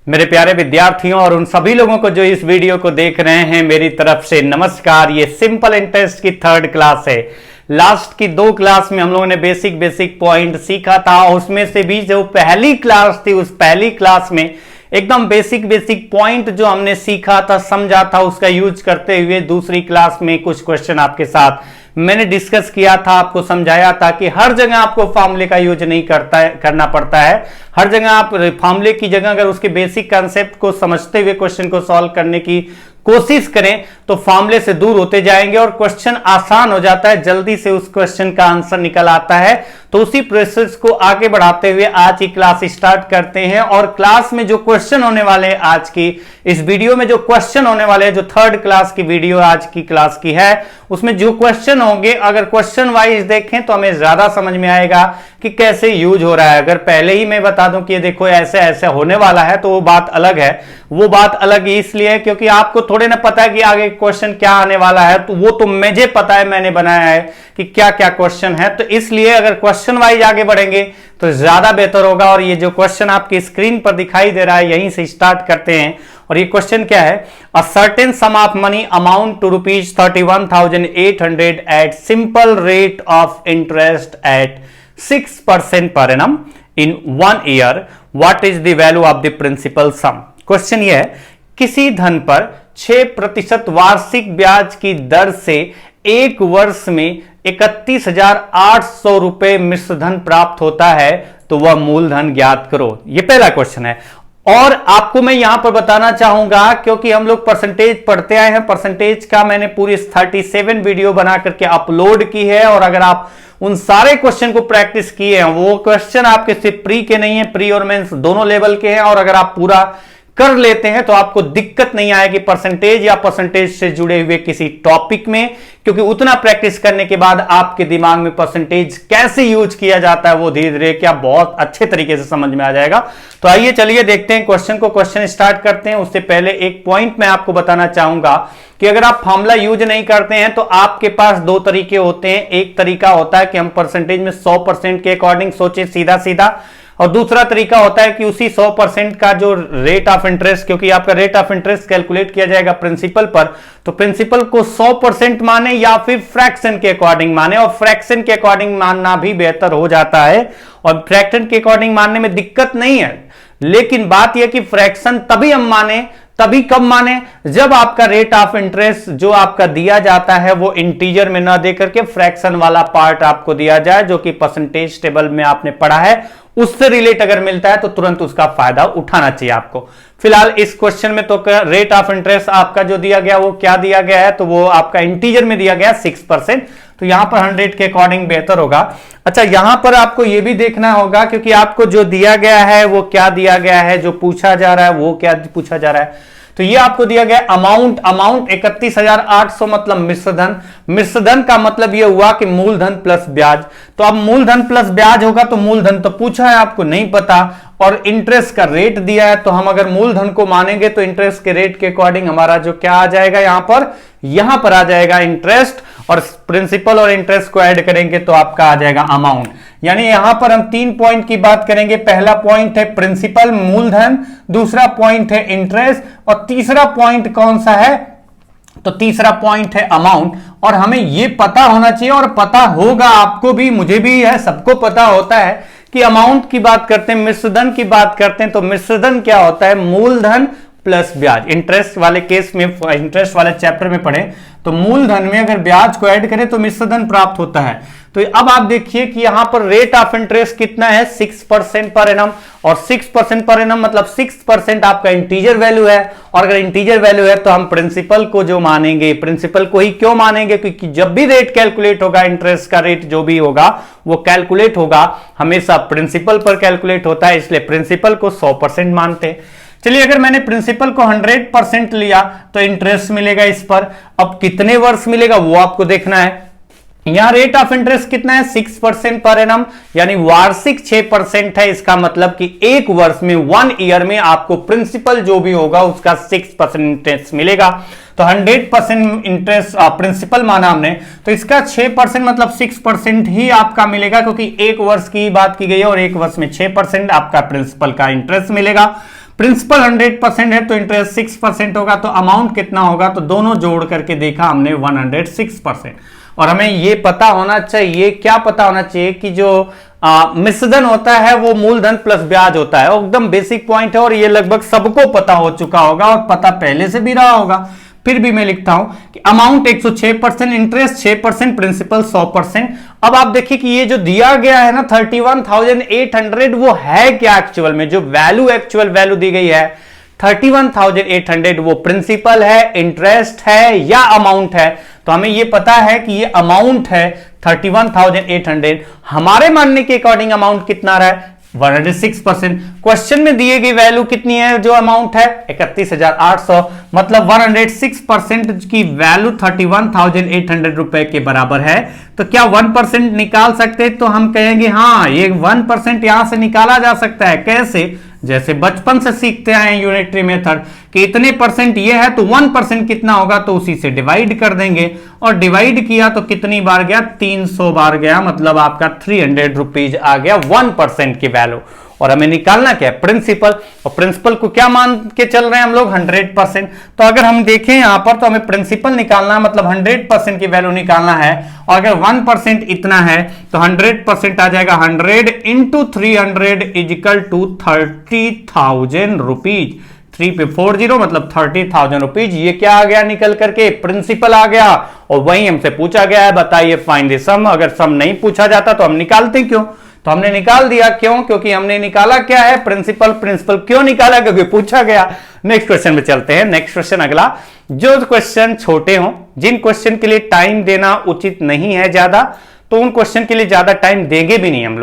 मेरे प्यारे विद्यार्थियों और उन सभी लोगों को जो इस वीडियो को देख रहे हैं, मेरी तरफ से नमस्कार। ये सिंपल इंटरेस्ट की 3rd क्लास है। लास्ट की 2 क्लास में हम लोगों ने बेसिक पॉइंट सीखा था, उसमें से भी जो पहली क्लास थी उस पहली क्लास में एकदम बेसिक पॉइंट जो हमने सीखा था, समझा था, उसका यूज करते हुए दूसरी क्लास में कुछ क्वेश्चन आपके साथ मैंने डिस्कस किया था, आपको समझाया था कि हर जगह आपको फॉर्मूले का यूज नहीं करना पड़ता है। हर जगह आप फॉर्मूले की जगह अगर उसके बेसिक कंसेप्ट को समझते हुए क्वेश्चन को सॉल्व करने की कोशिश करें तो फॉर्मूले से दूर होते जाएंगे और क्वेश्चन आसान हो जाता है, जल्दी से उस क्वेश्चन का आंसर निकल आता है। तो उसी प्रोसेस को आगे बढ़ाते हुए आज की क्लास स्टार्ट करते हैं। और क्लास में जो क्वेश्चन होने वाले हैं, आज की इस वीडियो में जो क्वेश्चन होने वाले हैं, जो 3rd क्लास की वीडियो आज की क्लास की है, उसमें जो क्वेश्चन होंगे अगर क्वेश्चन वाइज देखें तो हमें ज्यादा समझ में आएगा कि कैसे यूज हो रहा है। अगर पहले ही मैं बता दूं कि ये देखो ऐसे ऐसे होने वाला है तो वो बात अलग है। वो बात अलग इसलिए है क्योंकि आपको थोड़े ना पता है कि आगे क्वेश्चन क्या आने वाला है, तो वो तो मुझे पता है, मैंने बनाया है कि क्या क्या क्वेश्चन है। तो इसलिए अगर क्वेश्चन वाइज आगे बढ़ेंगे तो ज्यादा बेहतर होगा। और ये जो क्वेश्चन आपकी स्क्रीन पर दिखाई दे रहा है, यहीं से स्टार्ट करते हैं। और ये क्वेश्चन क्या है? A certain sum of money amount to ₹31,800 at simple rate of interest at 6% per annum in 1 year. What is the value of the principal sum? Question ये है, किसी धन पर 6% वार्षिक ब्याज की दर से 1 वर्ष में 31,800 रुपए मिश्र धन प्राप्त होता है, तो वह मूलधन ज्ञात करो। यह पहला क्वेश्चन है। और आपको मैं यहां पर बताना चाहूंगा, क्योंकि हम लोग परसेंटेज पढ़ते आए हैं, परसेंटेज का मैंने पूरी 37 वीडियो बना करके अपलोड की है। और अगर आप उन सारे क्वेश्चन को प्रैक्टिस किए हैं, वो क्वेश्चन आपके सिर्फ प्री के नहीं है, प्री और मेंस दोनों लेवल के हैं। और अगर आप पूरा कर लेते हैं तो आपको दिक्कत नहीं आएगी परसेंटेज या परसेंटेज से जुड़े हुए किसी टॉपिक में, क्योंकि उतना प्रैक्टिस करने के बाद आपके दिमाग में परसेंटेज कैसे यूज किया जाता है वो धीरे धीरे क्या बहुत अच्छे तरीके से समझ में आ जाएगा। तो आइए चलिए देखते हैं क्वेश्चन को। क्वेश्चन स्टार्ट करते हैं। उससे पहले एक पॉइंट मैं आपको बताना चाहूंगा कि अगर आप फॉर्मूला यूज नहीं करते हैं तो आपके पास 2 तरीके होते हैं। एक तरीका होता है कि हम परसेंटेज में 100% के अकॉर्डिंग सोचे सीधा सीधा, और दूसरा तरीका होता है कि उसी 100% का जो रेट ऑफ इंटरेस्ट, क्योंकि आपका रेट ऑफ इंटरेस्ट कैलकुलेट किया जाएगा प्रिंसिपल पर, तो प्रिंसिपल को 100% माने या फिर फ्रैक्शन के अकॉर्डिंग माने। और फ्रैक्शन के अकॉर्डिंग मानना भी बेहतर हो जाता है, और फ्रैक्शन के अकॉर्डिंग मानने में दिक्कत नहीं है। लेकिन बात यह कि फ्रैक्शन तभी हम माने, तभी कब माने, जब आपका रेट ऑफ इंटरेस्ट जो आपका दिया जाता है वो इंटीजर में ना देकर के फ्रैक्शन वाला पार्ट आपको दिया जाए, जो कि परसेंटेज टेबल में आपने पढ़ा है, उससे रिलेट अगर मिलता है तो तुरंत उसका फायदा उठाना चाहिए आपको। फिलहाल इस क्वेश्चन में तो रेट ऑफ इंटरेस्ट आपका जो दिया गया वो क्या दिया गया है, तो वो आपका इंटीजर में दिया गया 6%, तो यहां पर 100 के अकॉर्डिंग बेहतर होगा। अच्छा, यहां पर आपको यह भी देखना होगा, क्योंकि आपको जो दिया गया है वो क्या दिया गया है, जो पूछा जा रहा है वो क्या पूछा जा रहा है। तो ये आपको दिया गया अमाउंट 31,800 मतलब मिश्रधन। मिश्रधन का मतलब ये हुआ कि मूलधन प्लस ब्याज। तो अब मूलधन प्लस ब्याज होगा तो मूलधन तो पूछा है, आपको नहीं पता, और इंटरेस्ट का रेट दिया है। तो हम अगर मूलधन को मानेंगे तो इंटरेस्ट के रेट के अकॉर्डिंग हमारा जो क्या आ जाएगा, यहां पर आ जाएगा इंटरेस्ट, और प्रिंसिपल और इंटरेस्ट को ऐड करेंगे तो आपका आ जाएगा अमाउंट। यानी यहां पर हम 3 पॉइंट की बात करेंगे। पहला पॉइंट है प्रिंसिपल मूलधन, दूसरा पॉइंट है इंटरेस्ट, और तीसरा पॉइंट कौन सा है, तो तीसरा पॉइंट है अमाउंट। और हमें यह पता होना चाहिए, और पता होगा आपको भी, मुझे भी है, सबको पता होता है कि अमाउंट की बात करते हैं, मिश्रधन की बात करते हैं तो मिश्रधन क्या होता है, मूलधन प्लस ब्याज। इंटरेस्ट वाले केस में, इंटरेस्ट वाले चैप्टर में पढ़े तो मूलधन में अगर ब्याज को ऐड करें तो मिश्रधन प्राप्त होता है। तो अब आप देखिए कि यहां पर रेट ऑफ इंटरेस्ट कितना है, 6% पर एनम, और 6% पर एनम मतलब 6% आपका इंटीजर वैल्यू है। और अगर इंटीजर वैल्यू है तो हम प्रिंसिपल को जो मानेंगे, प्रिंसिपल को ही क्यों मानेंगे, क्योंकि जब भी रेट कैलकुलेट होगा, इंटरेस्ट का रेट जो भी होगा वो कैलकुलेट होगा हमेशा प्रिंसिपल पर कैलकुलेट होता है, इसलिए प्रिंसिपल को 100% मानते हैं। चलिए, अगर मैंने प्रिंसिपल को 100% लिया तो इंटरेस्ट मिलेगा इस पर। अब कितने वर्ष मिलेगा वो आपको देखना है। यहां रेट ऑफ इंटरेस्ट कितना है, 6% पर एनम, यानी वार्षिक 6% है। इसका मतलब कि 1 वर्ष में, 1 ईयर में आपको प्रिंसिपल जो भी होगा उसका 6% इंटरेस्ट मिलेगा। तो 100% इंटरेस्ट प्रिंसिपल माना हमने, तो इसका 6% मतलब 6% ही आपका मिलेगा, क्योंकि 1 वर्ष की बात की गई है और 1 वर्ष में 6% आपका प्रिंसिपल का इंटरेस्ट मिलेगा। प्रिंसिपल 100% है तो इंटरेस्ट 6% होगा, तो अमाउंट कितना होगा, तो दोनों जोड़ करके देखा हमने 106%। और हमें ये पता होना चाहिए, क्या पता होना चाहिए कि जो मिश्रधन होता है वो मूलधन प्लस ब्याज होता है, एकदम बेसिक पॉइंट है और ये लगभग सबको पता हो चुका होगा और पता पहले से भी रहा होगा। फिर भी मैं लिखता हूं कि अमाउंट 106%, इंटरेस्ट 6%, प्रिंसिपल 100%। अब आप देखिए कि ये जो दिया गया है ना 31,800, वो है क्या एक्चुअल में, जो वैल्यू एक्चुअल वैल्यू दी गई है 31,800, वो प्रिंसिपल है, इंटरेस्ट है या अमाउंट है। तो हमें ये पता है कि ये अमाउंट है 31,800। हमारे मानने के अकॉर्डिंग अमाउंट कितना रहा है, 106%। क्वेश्चन में दिए गई वैल्यू कितनी है, जो अमाउंट है 31,800, मतलब 106% की वैल्यू 31,800 रुपए के बराबर है। तो क्या 1% निकाल सकते हैं, तो हम कहेंगे हाँ, ये 1% यहां से निकाला जा सकता है। कैसे, जैसे बचपन से सीखते आए यूनिटरी मेथड कि इतने परसेंट ये है तो 1% कितना होगा, तो उसी से डिवाइड कर देंगे और डिवाइड किया तो कितनी बार गया, 300 बार गया, मतलब आपका 300 रुपीज आ गया 1% की वैल्यू। और हमें निकालना क्या है, प्रिंसिपल, और प्रिंसिपल को क्या मान के चल रहे हैं हम लोग, 100%। तो अगर हम देखें यहां पर तो हमें प्रिंसिपल निकालना है, मतलब 100% की वैल्यू निकालना है। और अगर 1% इतना है तो 100% आ जाएगा 100 इंटू 300 इजिकल टू 30,000 रुपीज। 3 पे 40 मतलब 30,000 रुपीज। ये क्या आ गया निकल करके, प्रिंसिपल आ गया। और वही हमसे पूछा गया है, बताइए फाइंड द सम। अगर सम नहीं पूछा जाता तो हम निकालते क्यों, तो हमने निकाल दिया, क्यों, क्योंकि हमने निकाला क्या है, प्रिंसिपल। प्रिंसिपल क्यों निकाला, क्योंकि पूछा गया। नेक्स्ट क्वेश्चन में चलते हैं। नेक्स्ट क्वेश्चन अगला, जो क्वेश्चन छोटे हों, जिन क्वेश्चन के लिए टाइम देना उचित नहीं है ज्यादा, तो उन क्वेश्चन के लिए ज्यादा टाइम देंगे भी नहीं हम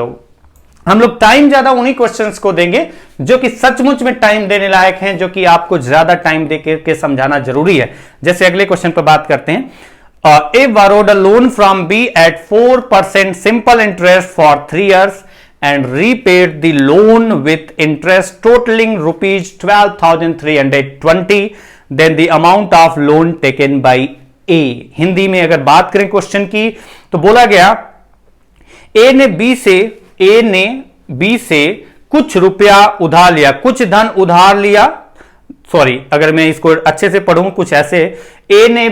लोग टाइम ज्यादा उन्हीं क्वेश्चंस को देंगे जो कि सचमुच में टाइम देने लायक हैं, जो कि आपको ज्यादा टाइम दे के समझाना जरूरी है। जैसे अगले क्वेश्चन पर बात करते हैं। A borrowed a loan from B at 4% simple interest for 3 years and repaid the loan with interest totaling rupees 12,320. Then the amount of loan taken by A. Hindi में अगर बात करें क्वेश्चन की, तो बोला गया A ने B से कुछ रुपया उधार लिया, कुछ धन उधार लिया। सॉरी, अगर मैं इसको अच्छे से पढ़ूं कुछ ऐसे, A ने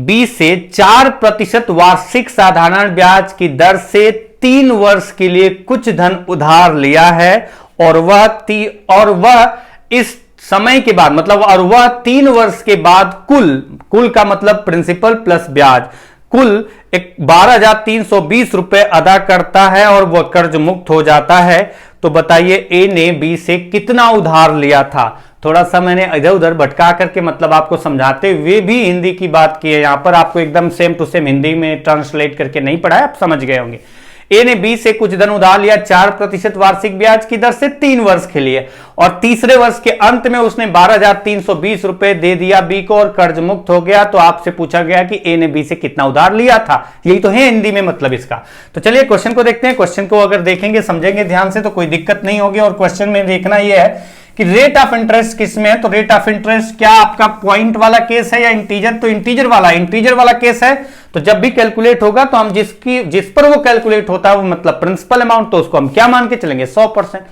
B से 4% वार्षिक साधारण ब्याज की दर से 3 वर्ष के लिए कुछ धन उधार लिया है और वह इस समय के बाद, मतलब और वह 3 वर्ष के बाद कुल का मतलब प्रिंसिपल प्लस ब्याज, कुल 12,320 रुपए अदा करता है और वह कर्ज मुक्त हो जाता है। तो बताइए ए ने बी से कितना उधार लिया था। थोड़ा सा मैंने इधर उधर भटका करके मतलब आपको समझाते हुए भी हिंदी की बात की है, यहां पर आपको एकदम सेम टू सेम हिंदी में ट्रांसलेट करके नहीं पढ़ा है, आप समझ गए होंगे। ए ने बी से कुछ धन उधार लिया 4% वार्षिक ब्याज की दर से 3 वर्ष के लिए, और तीसरे वर्ष के अंत में उसने 12,320 रुपए दे दिया बी को और कर्ज मुक्त हो गया। तो आपसे पूछा गया कि ए ने बी से कितना उधार लिया था, यही तो है हिंदी में मतलब इसका। तो चलिए क्वेश्चन को देखते हैं। क्वेश्चन को अगर देखेंगे समझेंगे ध्यान से तो कोई दिक्कत नहीं होगी। और क्वेश्चन में देखना यह है कि रेट ऑफ इंटरेस्ट किस में है। तो रेट ऑफ इंटरेस्ट क्या आपका पॉइंट वाला केस है या इंटीजर, तो इंटीजर वाला केस है। तो जब भी कैलकुलेट होगा तो हम जिस पर वो कैलकुलेट होता है वो मतलब प्रिंसिपल अमाउंट, तो उसको हम क्या मान के चलेंगे 100%।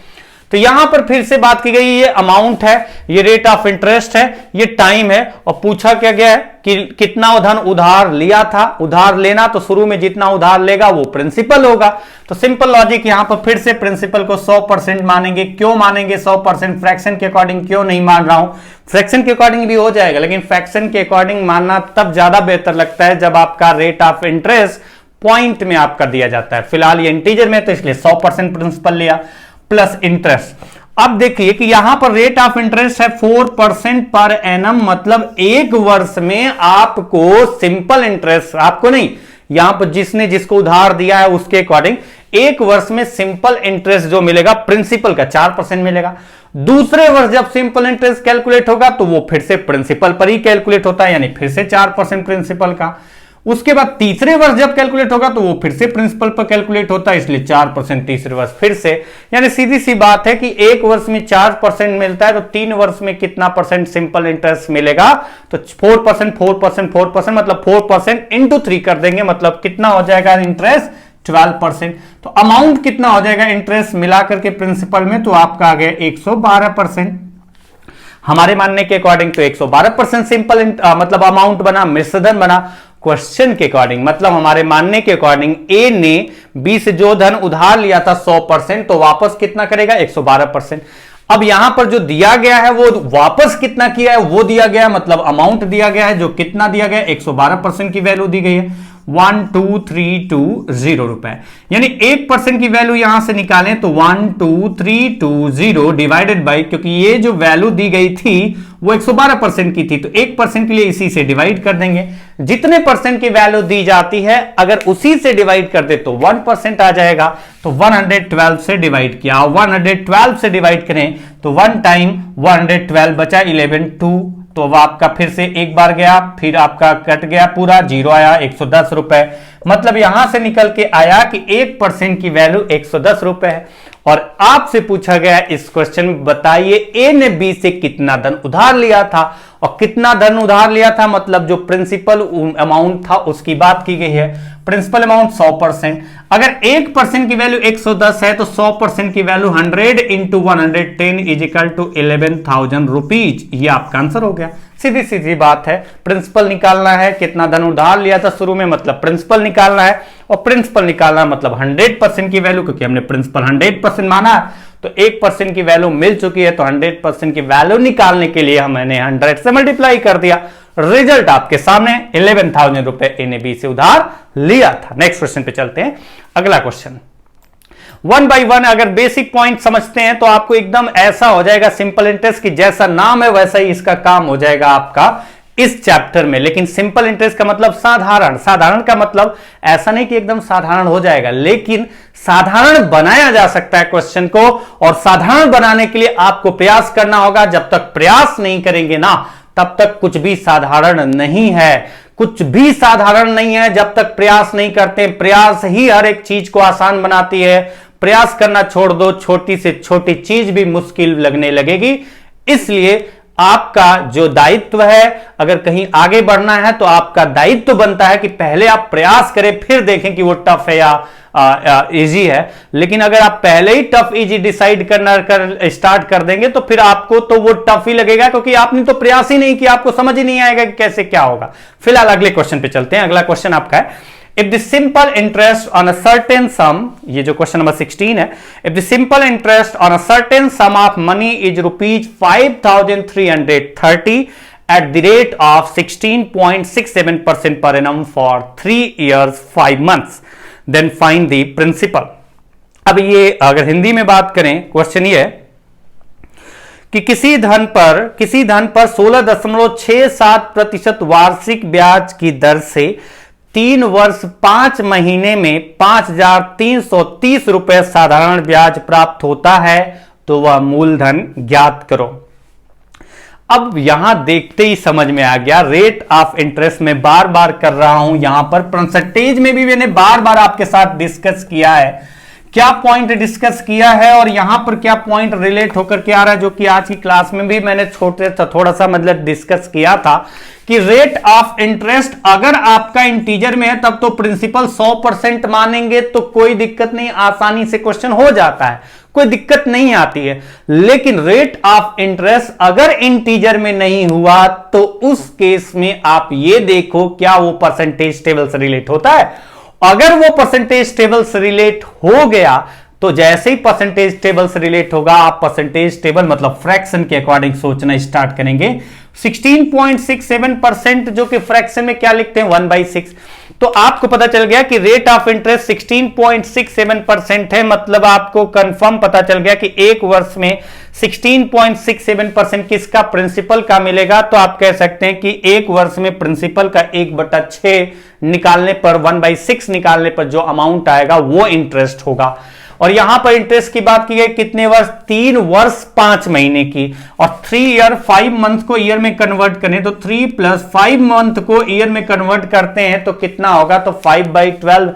तो यहां पर फिर से बात की गई, ये अमाउंट है, ये रेट ऑफ इंटरेस्ट है, ये टाइम है, और पूछा क्या गया है कि कितना धन उधार लिया था। उधार लेना तो शुरू में जितना उधार लेगा वो प्रिंसिपल होगा। तो सिंपल लॉजिक यहां पर फिर से प्रिंसिपल को 100% मानेंगे। क्यों मानेंगे 100%? फ्रैक्शन के अकॉर्डिंग क्यों नहीं मान रहा हूं, फ्रैक्शन के अकॉर्डिंग भी हो जाएगा, लेकिन फ्रैक्शन के अकॉर्डिंग मानना तब ज्यादा बेहतर लगता है जब आपका रेट ऑफ इंटरेस्ट पॉइंट में आपका दिया जाता है। फिलहाल ये इंटीजर में तो इसलिए 100% प्रिंसिपल लिया प्लस इंटरेस्ट। अब देखिए कि यहां पर रेट ऑफ इंटरेस्ट है 4% पर एनम, मतलब एक वर्ष में आपको सिंपल इंटरेस्ट, आपको नहीं, यहां पर जिसको उधार दिया है उसके अकॉर्डिंग एक वर्ष में सिंपल इंटरेस्ट जो मिलेगा प्रिंसिपल का 4% मिलेगा। दूसरे वर्ष जब सिंपल इंटरेस्ट कैलकुलेट होगा तो वो फिर से प्रिंसिपल पर ही कैलकुलेट होता है, यानी फिर से 4% प्रिंसिपल का। उसके बाद तीसरे वर्ष जब कैलकुलेट होगा तो वो फिर से प्रिंसिपल पर कैलकुलेट होता है, इसलिए 4% तीसरे वर्ष फिर से। यानी सीधी सी बात है कि एक वर्ष में 4% मिलता है तो 3 वर्ष में कितना परसेंट सिंपल इंटरेस्ट मिलेगा, तो 4% मतलब 4% इंटू 3 कर देंगे, मतलब कितना हो जाएगा इंटरेस्ट 12%। तो अमाउंट कितना हो जाएगा इंटरेस्ट मिलाकर के प्रिंसिपल में, तो आपका आ गया 112%। हमारे मानने के अकॉर्डिंग तो 112% सिंपल मतलब अमाउंट बना, मिश्रधन बना। क्वेश्चन के अकॉर्डिंग मतलब हमारे मानने के अकॉर्डिंग ए ने बी से जो धन उधार लिया था 100%, तो वापस कितना करेगा 112%। अब यहां पर जो दिया गया है वो वापस कितना किया है वो दिया गया, मतलब अमाउंट दिया गया है, जो कितना दिया गया 112% की वैल्यू दी गई है 12320 रुपए। यानी 1% की वैल्यू यहां से निकालें तो 12320 डिवाइडेड बाई, क्योंकि ये जो वैल्यू दी गई थी वो 112% की थी, तो 1% के लिए इसी से डिवाइड कर देंगे। जितने परसेंट की वैल्यू दी जाती है अगर उसी से डिवाइड कर दे तो 1% आ जाएगा। तो 112 से डिवाइड किया, 112 से डिवाइड करें तो 1 टाइम 112 बचा 11 2, तो अब आपका फिर से एक बार गया, फिर आपका कट गया पूरा, जीरो आया 110 रुपए। मतलब यहां से निकल के आया कि 1% की वैल्यू 110 रुपए है। और आपसे पूछा गया इस क्वेश्चन में बताइए ए ने बी से कितना धन उधार लिया था, और कितना धन उधार लिया था मतलब जो प्रिंसिपल अमाउंट था उसकी बात की गई है। प्रिंसिपल अमाउंट 100%, अगर 1% की वैल्यू 110 है तो 100% की value 100 into 110 is equal to 11,000 rupees. ये आपका आंसर हो गया। सीधी सीधी बात है, प्रिंसिपल निकालना है, कितना धन उधार लिया था शुरू में मतलब प्रिंसिपल निकालना है, और प्रिंसिपल निकालना मतलब 100% की वैल्यू, क्योंकि हमने प्रिंसिपल 100% माना तो 1% की वैल्यू मिल चुकी है, तो 100% की वैल्यू निकालने के लिए हमने 100 से मल्टीप्लाई कर दिया। रिजल्ट आपके सामने 11,000 रुपए ए ने बी से उधार लिया था। नेक्स्ट क्वेश्चन पे चलते हैं। अगला क्वेश्चन 1 बाई 1 अगर बेसिक पॉइंट समझते हैं तो आपको एकदम ऐसा हो जाएगा सिंपल इंटरेस्ट की जैसा नाम है वैसा ही इसका काम हो जाएगा आपका इस चैप्टर में। लेकिन सिंपल इंटरेस्ट का मतलब साधारण, साधारण का मतलब ऐसा नहीं कि एकदम साधारण हो जाएगा, लेकिन साधारण बनाया जा सकता है क्वेश्चन को, और साधारण बनाने के लिए आपको प्रयास करना होगा। जब तक प्रयास नहीं करेंगे ना तब तक कुछ भी साधारण नहीं है, कुछ भी साधारण नहीं है जब तक प्रयास नहीं करते। प्रयास ही हर एक चीज को आसान बनाती है। प्रयास करना छोड़ दो, छोटी से छोटी चीज भी मुश्किल लगने लगेगी। इसलिए आपका जो दायित्व है, अगर कहीं आगे बढ़ना है तो आपका दायित्व बनता है कि पहले आप प्रयास करें, फिर देखें कि वो टफ है या इजी है। लेकिन अगर आप पहले ही टफ इजी डिसाइड करना स्टार्ट कर देंगे तो फिर आपको तो वो टफ ही लगेगा, क्योंकि आपने तो प्रयास ही नहीं किया, आपको समझ ही नहीं आएगा कि कैसे क्या होगा। फिलहाल अगले क्वेश्चन पे चलते हैं। अगला क्वेश्चन आपका है if the simple interest on a certain sum, ये जो क्वेश्चन नंबर 16 है, if the simple interest on a certain sum of money is rupees 5,330 at the rate of 16.67% per annum for 3 years 5 months, then find the principal। अब ये अगर हिंदी में बात करें question ये है कि किसी धन पर 16.67% वार्षिक ब्याज की दर से 3 वर्ष 5 महीने में 5,330 रुपए साधारण ब्याज प्राप्त होता है, तो वह मूलधन ज्ञात करो। अब यहां देखते ही समझ में आ गया, रेट ऑफ इंटरेस्ट में बार बार कर रहा हूं, यहां पर परसेंटेज में भी मैंने बार बार आपके साथ डिस्कस किया है। क्या पॉइंट डिस्कस किया है और यहां पर क्या पॉइंट रिलेट होकर के आ रहा है, जो कि आज की क्लास में भी मैंने थोड़ा सा मतलब डिस्कस किया था कि रेट ऑफ इंटरेस्ट अगर आपका इंटीजर में है तब तो प्रिंसिपल 100% मानेंगे तो कोई दिक्कत नहीं, आसानी से क्वेश्चन हो जाता है, कोई दिक्कत नहीं आती है। लेकिन रेट ऑफ इंटरेस्ट अगर इंटीजर में नहीं हुआ तो उस केस में आप ये देखो क्या वो परसेंटेज टेबल से रिलेट होता है। अगर वो परसेंटेज टेबल से रिलेट हो गया तो जैसे ही परसेंटेज टेबल से रिलेट होगा आप परसेंटेज टेबल मतलब फ्रैक्शन के अकॉर्डिंग सोचना स्टार्ट करेंगे। 16.67% जो कि फ्रैक्शन में क्या लिखते हैं 1/6, तो आपको पता चल गया कि रेट ऑफ इंटरेस्ट 16.67% है, मतलब आपको कंफर्म पता चल गया कि एक वर्ष में 16.67% किसका प्रिंसिपल का मिलेगा। तो आप कह सकते हैं कि एक वर्ष में प्रिंसिपल का 1/6 निकालने पर 1/6 निकालने पर जो अमाउंट आएगा वो इंटरेस्ट होगा। और यहां पर इंटरेस्ट की बात की गई कितने वर्ष, 3 वर्ष 5 महीने की, और 3 ईयर 5 मंथ को ईयर में कन्वर्ट करें तो 3 + 5 मंथ को ईयर में कन्वर्ट करते हैं तो कितना होगा, तो 5/12।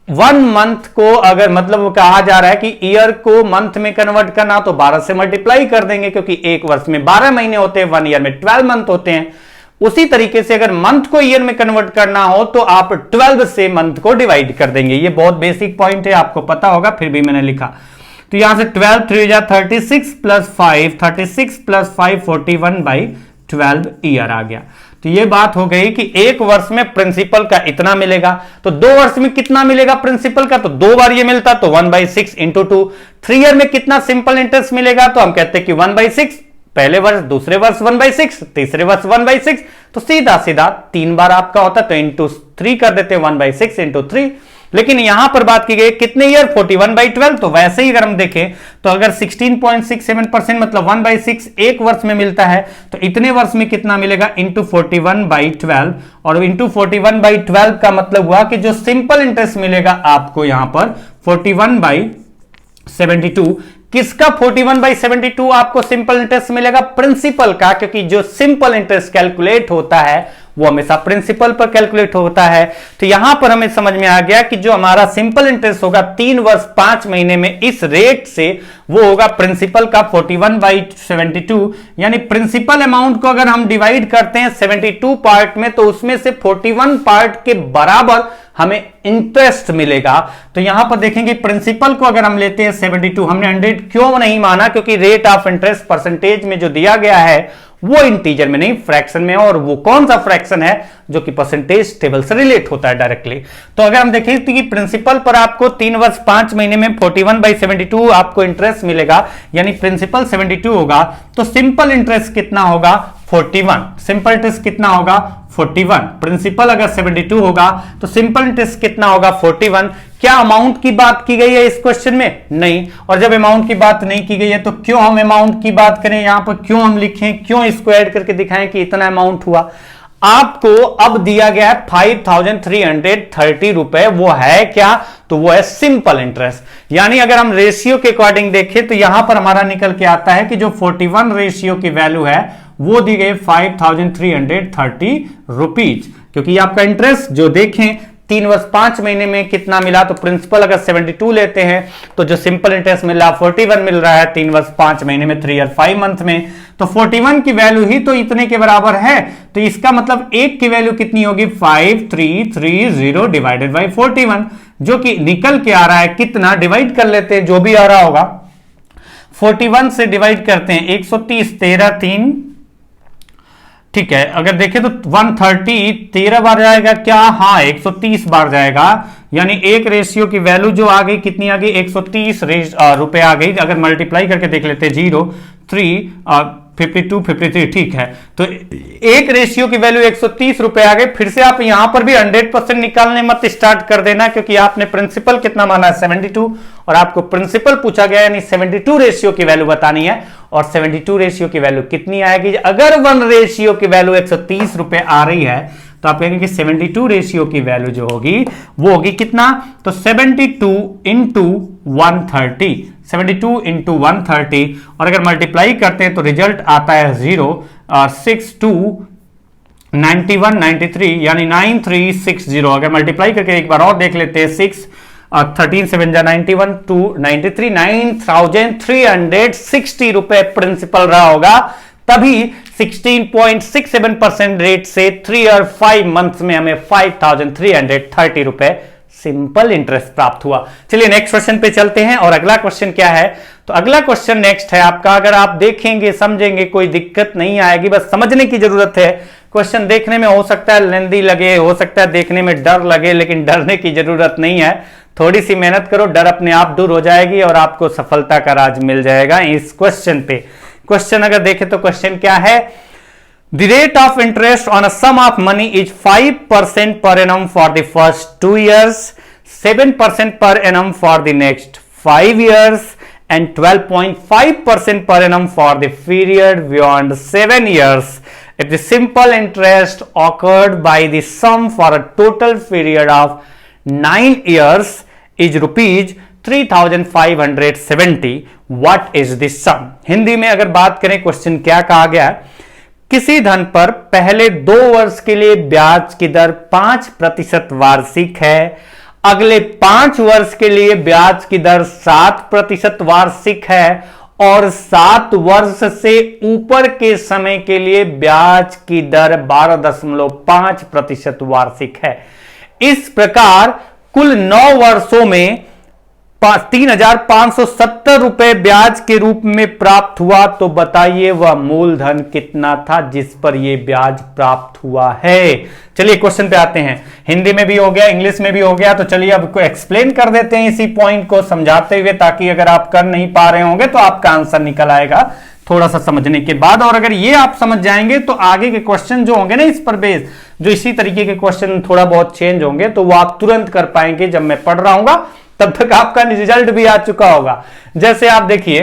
1 मंथ को अगर मतलब वो कहा जा रहा है कि ईयर को मंथ में कन्वर्ट करना तो 12 से मल्टीप्लाई कर देंगे, क्योंकि एक वर्ष में 12 महीने होते हैं, 1 ईयर में 12 मंथ होते हैं। उसी तरीके से अगर मंथ को ईयर में कन्वर्ट करना हो तो आप 12 से मंथ को डिवाइड कर देंगे। ये बहुत बेसिक पॉइंट है, आपको पता होगा, फिर भी मैंने लिखा। तो यहां से 12 3 जा 36 प्लस 5, 36 प्लस 5 41/12 ईयर आ गया। तो ये बात हो गई कि एक वर्ष में प्रिंसिपल का इतना मिलेगा, तो 2 वर्ष में कितना मिलेगा प्रिंसिपल का, तो 2 बार ये मिलता, तो 1/6 इंटू 2। 3 ईयर में कितना सिंपल इंटरेस्ट मिलेगा, तो हम कहते हैं कि 1/6, पहले वर्ष, दूसरे वर्ष 1/6, तीसरे वर्ष 1/6, तो सीधा सीधा 3 बार आपका होता, तो इंटू 3 कर देते हैं, 1/6 इंटू 3। लेकिन यहां पर बात की गई कितने ईयर, 41/12। तो वैसे ही अगर हम देखें तो अगर 16.67% मतलब 1/6 एक वर्ष में मिलता है, तो इतने वर्ष में कितना मिलेगा, इंटू 41/12। और इंटू 41/12 का मतलब हुआ कि जो सिंपल इंटरेस्ट मिलेगा आपको यहां पर 41/72। किसका 41/72 आपको सिंपल इंटरेस्ट मिलेगा, प्रिंसिपल का, क्योंकि जो सिंपल इंटरेस्ट कैलकुलेट होता है वो हमेशा प्रिंसिपल पर कैलकुलेट होता है। तो यहां पर हमें समझ में आ गया कि जो हमारा सिंपल इंटरेस्ट होगा 3 वर्ष 5 महीने में इस रेट से, वो होगा प्रिंसिपल का 41/72। यानी प्रिंसिपल अमाउंट को अगर हम डिवाइड करते हैं 72 पार्ट में, तो उसमें से 41 पार्ट के बराबर हमें इंटरेस्ट मिलेगा। तो यहां पर देखेंगे प्रिंसिपल को अगर हम लेते हैं 72, हमने 100 क्यों नहीं माना, क्योंकि रेट ऑफ इंटरेस्ट परसेंटेज में जो दिया गया है वो इंटीजर में नहीं फ्रैक्शन में, और वो कौन सा फ्रैक्शन है जो कि परसेंटेज टेबल से रिलेट होता है डायरेक्टली। तो अगर हम देखें कि प्रिंसिपल पर आपको 3 वर्ष 5 महीने में 41/72 आपको इंटरेस्ट मिलेगा, यानी प्रिंसिपल 72 होगा, तो सिंपल इंटरेस्ट कितना होगा, 41। सिंपल इंटरेस्ट कितना होगा, 41। प्रिंसिपल अगर 72 होगा तो सिंपल इंटरेस्ट कितना होगा, 41। क्या अमाउंट की बात की गई है इस क्वेश्चन में, नहीं। और जब अमाउंट की बात नहीं की गई है तो क्यों हम अमाउंट की बात करें, यहां पर क्यों हम लिखें, क्यों इसको ऐड करके दिखाएं कि इतना अमाउंट हुआ। आपको अब दिया गया है 5330 रुपए, वो है क्या, तो वो है सिंपल इंटरेस्ट। यानी अगर हम रेशियो के अकॉर्डिंग देखें तो यहां पर हमारा निकल के आता है कि जो 41 रेशियो की वैल्यू है वो दी गई 5330 रुपीज, क्योंकि आपका इंटरेस्ट जो देखें 3 वर्ष 5 महीने में कितना मिला, तो प्रिंसिपल अगर 72 लेते हैं तो जो सिंपल इंटरेस्ट मिल रहा है 41 मिल रहा है 3 वर्ष 5 महीने में, 3 ईयर 5 मंथ में, तो 41 की वैल्यू ही तो इतने के बराबर है। तो इसका मतलब एक की वैल्यू कितनी होगी, 5330 डिवाइडेड बाई 41, जो कि निकल के आ रहा है कितना, डिवाइड कर लेते हैं जो भी आ रहा होगा, 41 से डिवाइड करते हैं 130, 13 3, ठीक है। अगर देखें तो 130 13 बार जाएगा क्या, हाँ 130 बार जाएगा, यानी एक रेशियो की वैल्यू जो आ गई कितनी आ गई, 130 रुपए आ गई। अगर मल्टीप्लाई करके देख लेते हैं 0 3 52 53, ठीक है। तो एक रेशियो की वैल्यू 130 रुपए आ गए। फिर से आप यहां पर भी 100% निकालने मत स्टार्ट कर देना, क्योंकि आपने प्रिंसिपल कितना माना है 72, और आपको प्रिंसिपल पूछा गया यानी 72 रेशियो की वैल्यू बतानी है। और 72 रेशियो की वैल्यू कितनी आएगी, अगर 1 रेशियो की वैल्यू 130 रुपए आ रही है तो आप कहेंगे कि 72 रेशियो की वैल्यू जो होगी वो होगी कितना, तो 72 इंटू 130, 72 इंटू 130, और अगर मल्टीप्लाई करते हैं तो रिजल्ट आता है 0 6 2 91 93, यानी 9360। अगर मल्टीप्लाई करके एक बार और देख लेते हैं 6 13 7 91 2 93, 9360 रुपए प्रिंसिपल रहा होगा। तभी 16.67% रेट से 3 और 5 मंथ्स में हमें 5330 रुपए सिंपल इंटरेस्ट प्राप्त हुआ। चलिए नेक्स्ट क्वेश्चन पे चलते हैं। और अगला क्वेश्चन क्या है, तो अगला क्वेश्चन नेक्स्ट है आपका, अगर आप देखेंगे समझेंगे कोई दिक्कत नहीं आएगी, बस समझने की जरूरत है। क्वेश्चन देखने में हो सकता है लेंदी लगे, हो सकता है देखने में डर लगे, लेकिन डरने की जरूरत नहीं है। थोड़ी सी मेहनत करो, डर अपने आप दूर हो जाएगी और आपको सफलता का राज मिल जाएगा इस क्वेश्चन पे। क्वेश्चन अगर देखें तो क्वेश्चन क्या है, the rate of interest on a sum of money is 5% per annum for the first 2 years, 7% per annum for the next 5 years, and 12.5% per annum for the period beyond 7 years if the simple interest occurred by the sum for a total period of 9 years is rupees 3570. what is this sum? Hindi में अगर बात करें question क्या कहा गया, किसी धन पर पहले 2 वर्ष के लिए ब्याज की दर 5% वार्षिक है, अगले 5 वर्ष के लिए ब्याज की दर 7% वार्षिक है, और 7 वर्ष से ऊपर के समय के लिए ब्याज की दर 12.5% वार्षिक है। इस प्रकार कुल 9 वर्षों में 3,570 रुपए ब्याज के रूप में प्राप्त हुआ। तो बताइए वह मूलधन कितना था जिस पर यह ब्याज प्राप्त हुआ है। चलिए क्वेश्चन पे आते हैं। हिंदी में भी हो गया, इंग्लिश में भी हो गया, तो चलिए अब को एक्सप्लेन कर देते हैं इसी पॉइंट को समझाते हुए, ताकि अगर आप कर नहीं पा रहे होंगे तो आपका आंसर निकल आएगा थोड़ा सा समझने के बाद। और अगर ये आप समझ जाएंगे तो आगे के क्वेश्चन जो होंगे ना इस पर बेस, जो इसी तरीके के क्वेश्चन थोड़ा बहुत चेंज होंगे, तो वो आप तुरंत कर पाएंगे जब मैं पढ़ रहा हूंगा, तब तक आपका रिजल्ट भी आ चुका होगा। जैसे आप देखिए,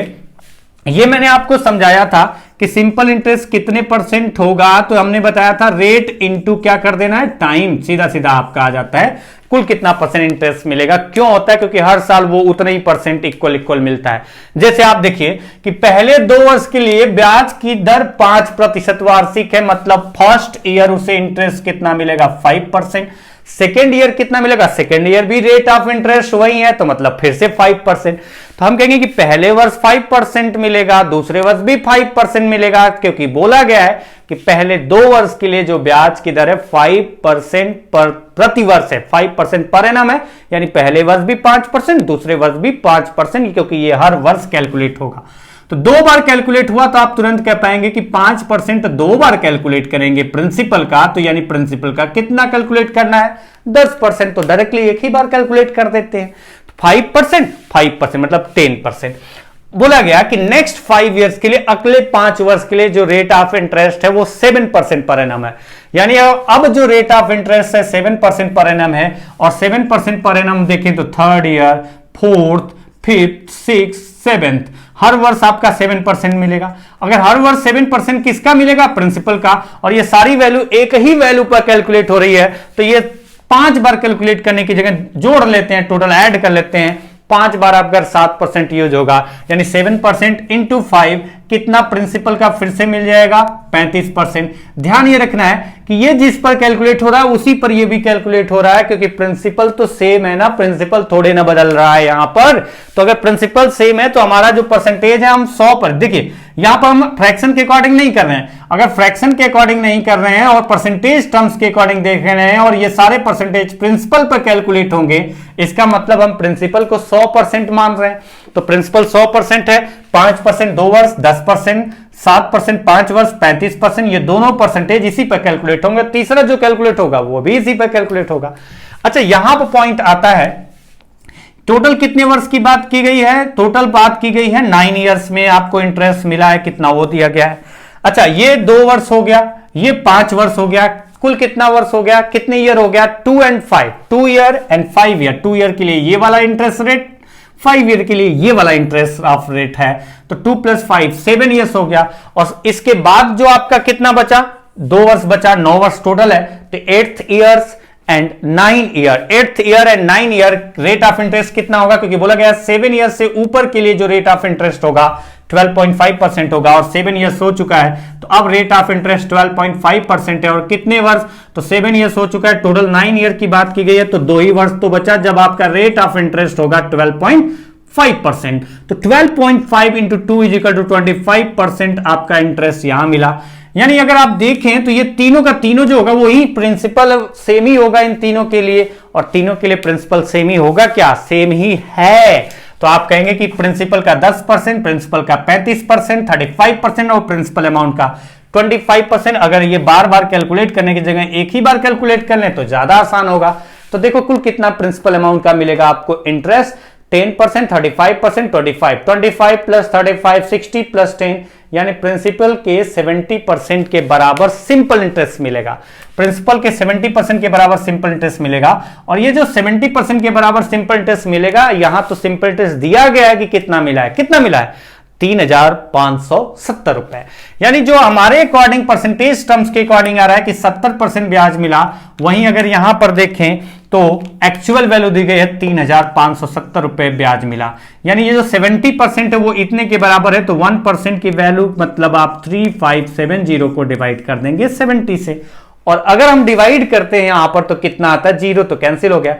ये मैंने आपको समझाया था कि सिंपल इंटरेस्ट कितने परसेंट होगा, तो हमने बताया था रेट इनटू क्या कर देना है, टाइम, सीधा सीधा आपका आ जाता है कुल कितना परसेंट इंटरेस्ट मिलेगा। क्यों होता है? क्योंकि हर साल वो उतना ही परसेंट इक्वल मिलता है। जैसे आप देखिए कि पहले 2 वर्ष के लिए ब्याज की दर 5% वार्षिक है, मतलब फर्स्ट ईयर उसे इंटरेस्ट कितना मिलेगा, 5%। सेकेंड ईयर कितना मिलेगा, सेकेंड ईयर भी रेट ऑफ इंटरेस्ट वही है, तो मतलब फिर से 5%। तो हम कहेंगे कि पहले वर्ष 5% मिलेगा, दूसरे वर्ष भी 5% मिलेगा, क्योंकि बोला गया है कि पहले 2 वर्ष के लिए जो ब्याज की दर है 5% प्रति वर्ष है, 5% पर एनम है, यानी पहले वर्ष भी 5%, दूसरे वर्ष भी 5%, क्योंकि ये हर वर्ष कैलकुलेट होगा। तो 2 बार कैलकुलेट हुआ तो आप तुरंत कह पाएंगे कि 5% 2 बार कैलकुलेट करेंगे प्रिंसिपल का, तो यानी प्रिंसिपल का कितना कैलकुलेट करना है, 10%, तो डायरेक्टली एक ही बार कैलकुलेट कर देते हैं। 5% मतलब 10%। बोला गया कि नेक्स्ट 5 इयर्स के लिए, अगले 5 वर्ष के लिए जो रेट ऑफ इंटरेस्ट है वो 7% पर एनम है। यानी अब जो रेट ऑफ इंटरेस्ट है 7% पर एनम है, और 7% पर एनम देखें तो 3rd year, 4th, 5th, 6th, 7th, हर वर्ष आपका 7% मिलेगा। अगर हर वर्ष 7% किसका मिलेगा, प्रिंसिपल का, और ये सारी वैल्यू एक ही वैल्यू पर कैलकुलेट हो रही है, तो ये 5 बार कैलकुलेट करने की जगह जोड़ लेते हैं, टोटल ऐड कर लेते हैं, 5 बार आपका 7% यूज होगा, यानी 7% इंटू 5 कितना प्रिंसिपल का फिर से मिल जाएगा, 35%। ध्यान ये रखना है कि ये जिस पर कैलकुलेट हो रहा है उसी पर ये भी कैलकुलेट हो रहा है, क्योंकि प्रिंसिपल तो सेम है ना, प्रिंसिपल थोड़े ना बदल रहा है यहां पर। तो अगर प्रिंसिपल सेम है तो हमारा जो परसेंटेज है हम 100 पर, देखिए यहां पर हम फ्रैक्शन के अकॉर्डिंग नहीं कर रहे हैं। अगर फ्रैक्शन के अकॉर्डिंग नहीं कर रहे हैं और परसेंटेज टर्म्स के अकॉर्डिंग देख रहे हैं, और ये सारे परसेंटेज प्रिंसिपल पर कैलकुलेट होंगे, इसका मतलब हम प्रिंसिपल को 100% मान रहे हैं। तो प्रिंसिपल 100% है, 5% 2 वर्ष, 10%, 7% 5 वर्ष, 35%, ये दोनों परसेंटेज इसी पर कैलकुलेट होंगे। तीसरा जो कैलकुलेट होगा वो भी इसी पर कैलकुलेट होगा। अच्छा, यहां पर पॉइंट आता है, टोटल कितने वर्ष की बात की गई है, टोटल बात की गई है 9 इयर्स में आपको इंटरेस्ट मिला है, कितना वो दिया गया है। अच्छा, ये 2 वर्ष हो गया, ये 5 वर्ष हो गया, कुल कितना वर्ष हो गया, कितने ईयर हो गया, 2 and 5, 2 year and 5 year. 2 year के लिए ये वाला इंटरेस्ट रेट, 5 ईयर के लिए ये वाला इंटरेस्ट ऑफ रेट है, तो 2 + 5 7 ईयर्स हो गया। और इसके बाद जो आपका कितना बचा, 2 वर्ष बचा, 9 वर्ष टोटल है, तो 8th years and 9 year, 8th year and 9 year rate of interest कितना होगा, क्योंकि बोला गया 7 ईयर से ऊपर के लिए जो रेट ऑफ इंटरेस्ट होगा 12.5% होगा, और 7 ईयर्स हो चुका है, तो अब रेट ऑफ इंटरेस्ट 12.5% है। और कितने वर्ष, तो 7 ईयर्स हो चुका है, टोटल 9 ईयर की बात की गई है, तो 2 ही वर्ष तो बचा जब आपका रेट ऑफ इंटरेस्ट होगा 12.5%। तो 12.5 इंटू 2 = 25% आपका इंटरेस्ट यहां मिला। यानी अगर आप देखें तो ये तीनों का तीनों जो होगा वही प्रिंसिपल सेम ही होगा इन तीनों के लिए, और तीनों के लिए प्रिंसिपल सेम ही होगा, क्या सेम ही है। तो आप कहेंगे कि प्रिंसिपल का 10%, प्रिंसिपल का 35%, 35% और प्रिंसिपल अमाउंट का 25%। अगर ये बार बार कैलकुलेट करने की जगह एक ही बार कैलकुलेट कर लें तो ज्यादा आसान होगा। तो देखो कुल कितना प्रिंसिपल अमाउंट का मिलेगा आपको इंटरेस्ट, 10%, 35%, 25 + 35 60 + 10, यानी प्रिंसिपल के 70% के बराबर सिंपल इंटरेस्ट मिलेगा। प्रिंसिपल के 70% के बराबर सिंपल इंटरेस्ट मिलेगा। और ये जो 70% के बराबर सिंपल इंटरेस्ट मिलेगा, यहां तो सिंपल इंटरेस्ट दिया गया है कि कितना मिला है, कितना मिला है, 3,570 रुपए। यानी जो हमारे अकॉर्डिंग परसेंटेज टर्म्स के अकॉर्डिंग आ रहा है कि 70% ब्याज मिला, वहीं अगर यहां पर देखें तो एक्चुअल वैल्यू दी गई है 3,570 रुपए ब्याज मिला। यानी ये जो 70% है वो इतने के बराबर है, तो 1% की वैल्यू मतलब आप 3570 को डिवाइड कर देंगे 70 से। और अगर हम डिवाइड करते हैं यहां पर तो कितना आता है, 0 तो कैंसिल हो गया,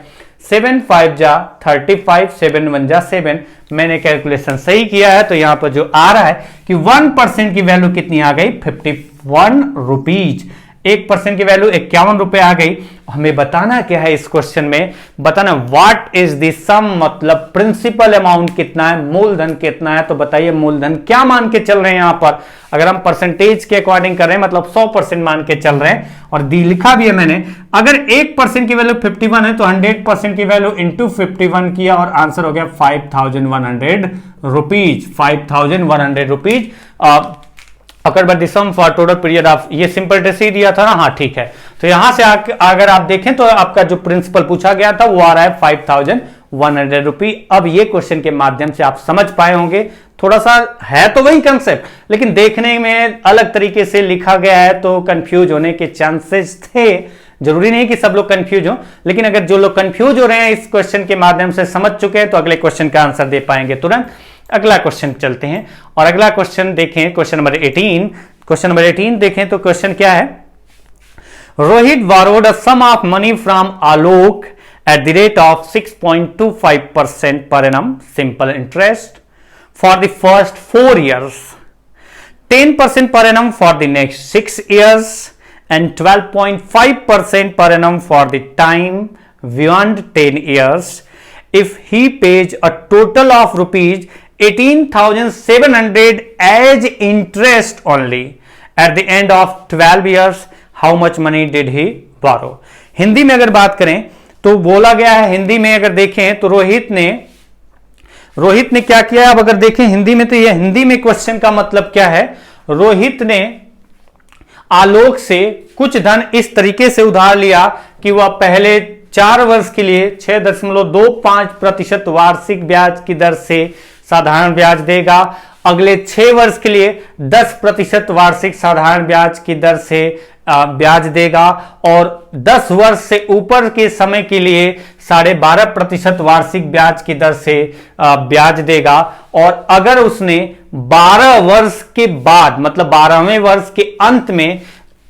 7 5 जा 35, 7 1 जा 7। मैंने कैलकुलेशन सही किया है, तो यहां पर जो आ रहा है कि 1% की वैल्यू कितनी आ गई, 51 रुपीज। 1% की वैल्यू 51 रुपए आ गई। हमें बताना क्या है इस क्वेश्चन में, बताना व्हाट इज द सम, मतलब प्रिंसिपल अमाउंट कितना है, मूलधन कितना है। तो बताइए मूलधन क्या मान के चल रहे हैं यहां पर, अगर हम परसेंटेज के अकॉर्डिंग कर रहे हैं मतलब 100% मान के चल रहे हैं, और दी लिखा भी है मैंने, अगर 1% की वैल्यू 51 है तो 100% की वैल्यू इंटू 51 किया और आंसर हो गया 5100 rupees. 5100 rupees accrue by the sum for total period of, ये सिंपल टेस्ट दिया था ना, हाँ ठीक है। तो यहां से अगर आप देखें तो आपका जो प्रिंसिपल पूछा गया था वो आ रहा है 5100 रुपी। अब ये क्वेश्चन के माध्यम से आप समझ पाए होंगे, थोड़ा सा है तो वही कंसेप्ट, लेकिन देखने में अलग तरीके से लिखा गया है तो कंफ्यूज होने के चांसेस थे। जरूरी नहीं कि सब लोग कंफ्यूज हो, लेकिन अगर जो लोग कंफ्यूज हो रहे हैं इस क्वेश्चन के माध्यम से समझ चुके हैं तो अगले क्वेश्चन का आंसर दे पाएंगे तुरंत। अगला क्वेश्चन चलते हैं और अगला क्वेश्चन देखें, क्वेश्चन नंबर 18। क्वेश्चन नंबर 18 देखें तो क्वेश्चन क्या है, Rohit borrowed a sum of money from Alok at the rate of 6.25% per annum simple interest for the first 4 years, 10% per annum for the next 6 years and 12.5% per annum for the time beyond 10 years. If he pays a total of rupees 18,700 as interest only at the end of 12 years, how much money did he borrow? Hindi में अगर बात करें तो बोला गया है, हिंदी में अगर देखें तो रोहित ने क्या किया, अब अगर देखें हिंदी में तो ये हिंदी में क्वेश्चन का मतलब क्या है, रोहित ने आलोक से कुछ धन इस तरीके से उधार लिया कि वह पहले 4 वर्ष के लिए 6.25% वार्षिक ब्याज की दर से साधारण ब्याज देगा, अगले 6 वर्ष के लिए 10% वार्षिक साधारण ब्याज की दर से ब्याज देगा, और 10 वर्ष से ऊपर के समय के लिए 12.5% वार्षिक ब्याज की दर से ब्याज देगा, और अगर उसने 12 वर्ष के बाद मतलब 12वें वर्ष के अंत में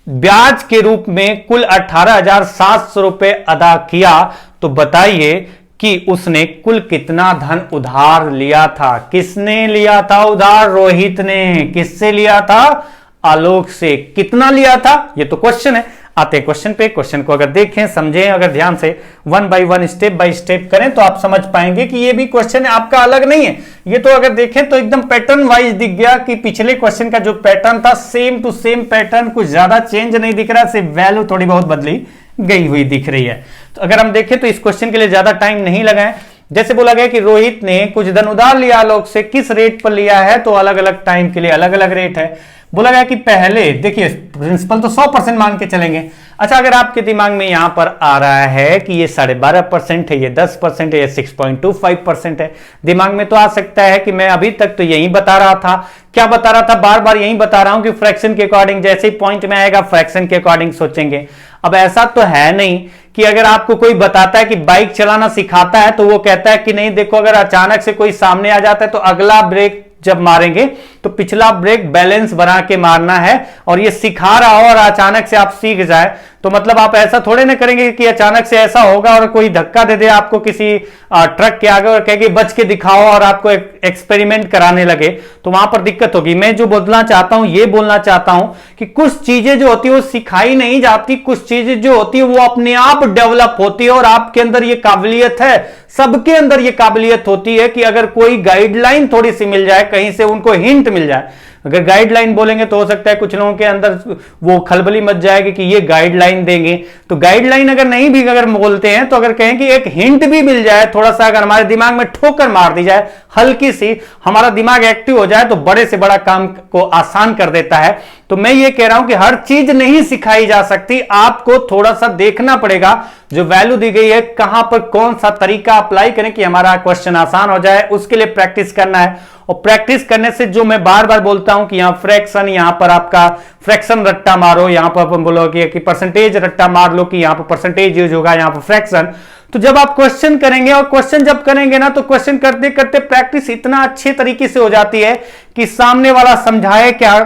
ब्याज के रूप में कुल 18,700 रुपए अदा किया, तो बताइए कि उसने कुल कितना धन उधार लिया था। किसने लिया था उधार, रोहित ने। किससे लिया था, आलोक से। कितना लिया था, ये तो क्वेश्चन है। आते हैं क्वेश्चन पे, क्वेश्चन को अगर देखें समझें, अगर ध्यान से 1 बाय 1 स्टेप बाय स्टेप करें तो आप समझ पाएंगे कि ये भी क्वेश्चन आपका अलग नहीं है। ये तो अगर देखें तो एकदम पैटर्न वाइज दिख गया कि पिछले क्वेश्चन का जो पैटर्न था सेम टू सेम पैटर्न, कुछ ज्यादा चेंज नहीं दिख रहा, सिर्फ वैल्यू थोड़ी बहुत बदली गई हुई दिख रही है। तो अगर हम देखें तो इस क्वेश्चन के लिए ज्यादा टाइम नहीं लगाएं। जैसे बोला गया कि रोहित ने कुछ धन उधार लिया आलोक से, किस रेट पर लिया है, तो अलग अलग टाइम के लिए अलग अलग रेट है। बोला गया कि पहले देखिए प्रिंसिपल तो 100% मान के चलेंगे। अच्छा, अगर आपके दिमाग में यहां पर आ रहा है कि ये 12.5% है, ये 10% है, ये 6.25% है, दिमाग में तो आ सकता है कि मैं अभी तक तो यही बता रहा था। क्या बता रहा था, बार बार यही बता रहा हूं कि फ्रैक्शन के अकॉर्डिंग, जैसे ही पॉइंट में आएगा फ्रैक्शन के अकॉर्डिंग सोचेंगे। अब ऐसा तो है नहीं कि अगर आपको कोई बताता है कि बाइक चलाना सिखाता है तो वो कहता है कि नहीं देखो, अगर अचानक से कोई सामने आ जाता है तो अगला ब्रेक जब मारेंगे तो पिछला ब्रेक बैलेंस बना के मारना है, और ये सिखा रहा हो और अचानक से आप सीख जाए तो मतलब आप ऐसा थोड़े ना करेंगे कि अचानक से ऐसा होगा और कोई धक्का दे दे आपको किसी ट्रक के आगे और कहे बच के दिखाओ और आपको एक्सपेरिमेंट कराने लगे, तो वहां पर दिक्कत होगी। मैं जो बोलना चाहता हूं ये बोलना चाहता हूं कि कुछ चीजें जो होती है वो सिखाई नहीं जाती, कुछ चीजें जो होती है वो अपने आप डेवलप होती है, और आपके अंदर ये काबिलियत है, सबके अंदर ये काबिलियत होती है कि अगर कोई गाइडलाइन थोड़ी सी मिल जाए, कहीं से उनको हिंट मिल जाए। अगर गाइडलाइन बोलेंगे तो हो सकता है कुछ लोगों के अंदर वो खलबली मच जाएगी कि ये गाइडलाइन देंगे, तो गाइडलाइन अगर नहीं भी अगर बोलते हैं तो अगर कहें कि एक हिंट भी मिल जाए, थोड़ा सा अगर हमारे दिमाग में ठोकर मार दी जाए, हल्की सी हमारा दिमाग एक्टिव हो जाए तो बड़े से बड़ा काम को आसान कर देता है। तो मैं ये कह रहा हूं कि हर चीज नहीं सिखाई जा सकती, आपको थोड़ा सा देखना पड़ेगा जो वैल्यू दी गई है कहां पर कौन सा तरीका अप्लाई करें कि हमारा क्वेश्चन आसान हो जाए, उसके लिए प्रैक्टिस करना है। और प्रैक्टिस करने से जो मैं बार बार बोलता हूं कि यहां फ्रैक्शन, यहां पर आपका फ्रैक्शन रट्टा मारो, यहां पर अपन बोलोगे कि परसेंटेज रट्टा मार लो कि यहां पर परसेंटेज यूज होगा, यहां पर फ्रैक्शन। तो जब आप क्वेश्चन करेंगे और क्वेश्चन जब करेंगे ना तो क्वेश्चन करते करते प्रैक्टिस इतना अच्छे तरीके से हो जाती है कि सामने वाला समझाए क्या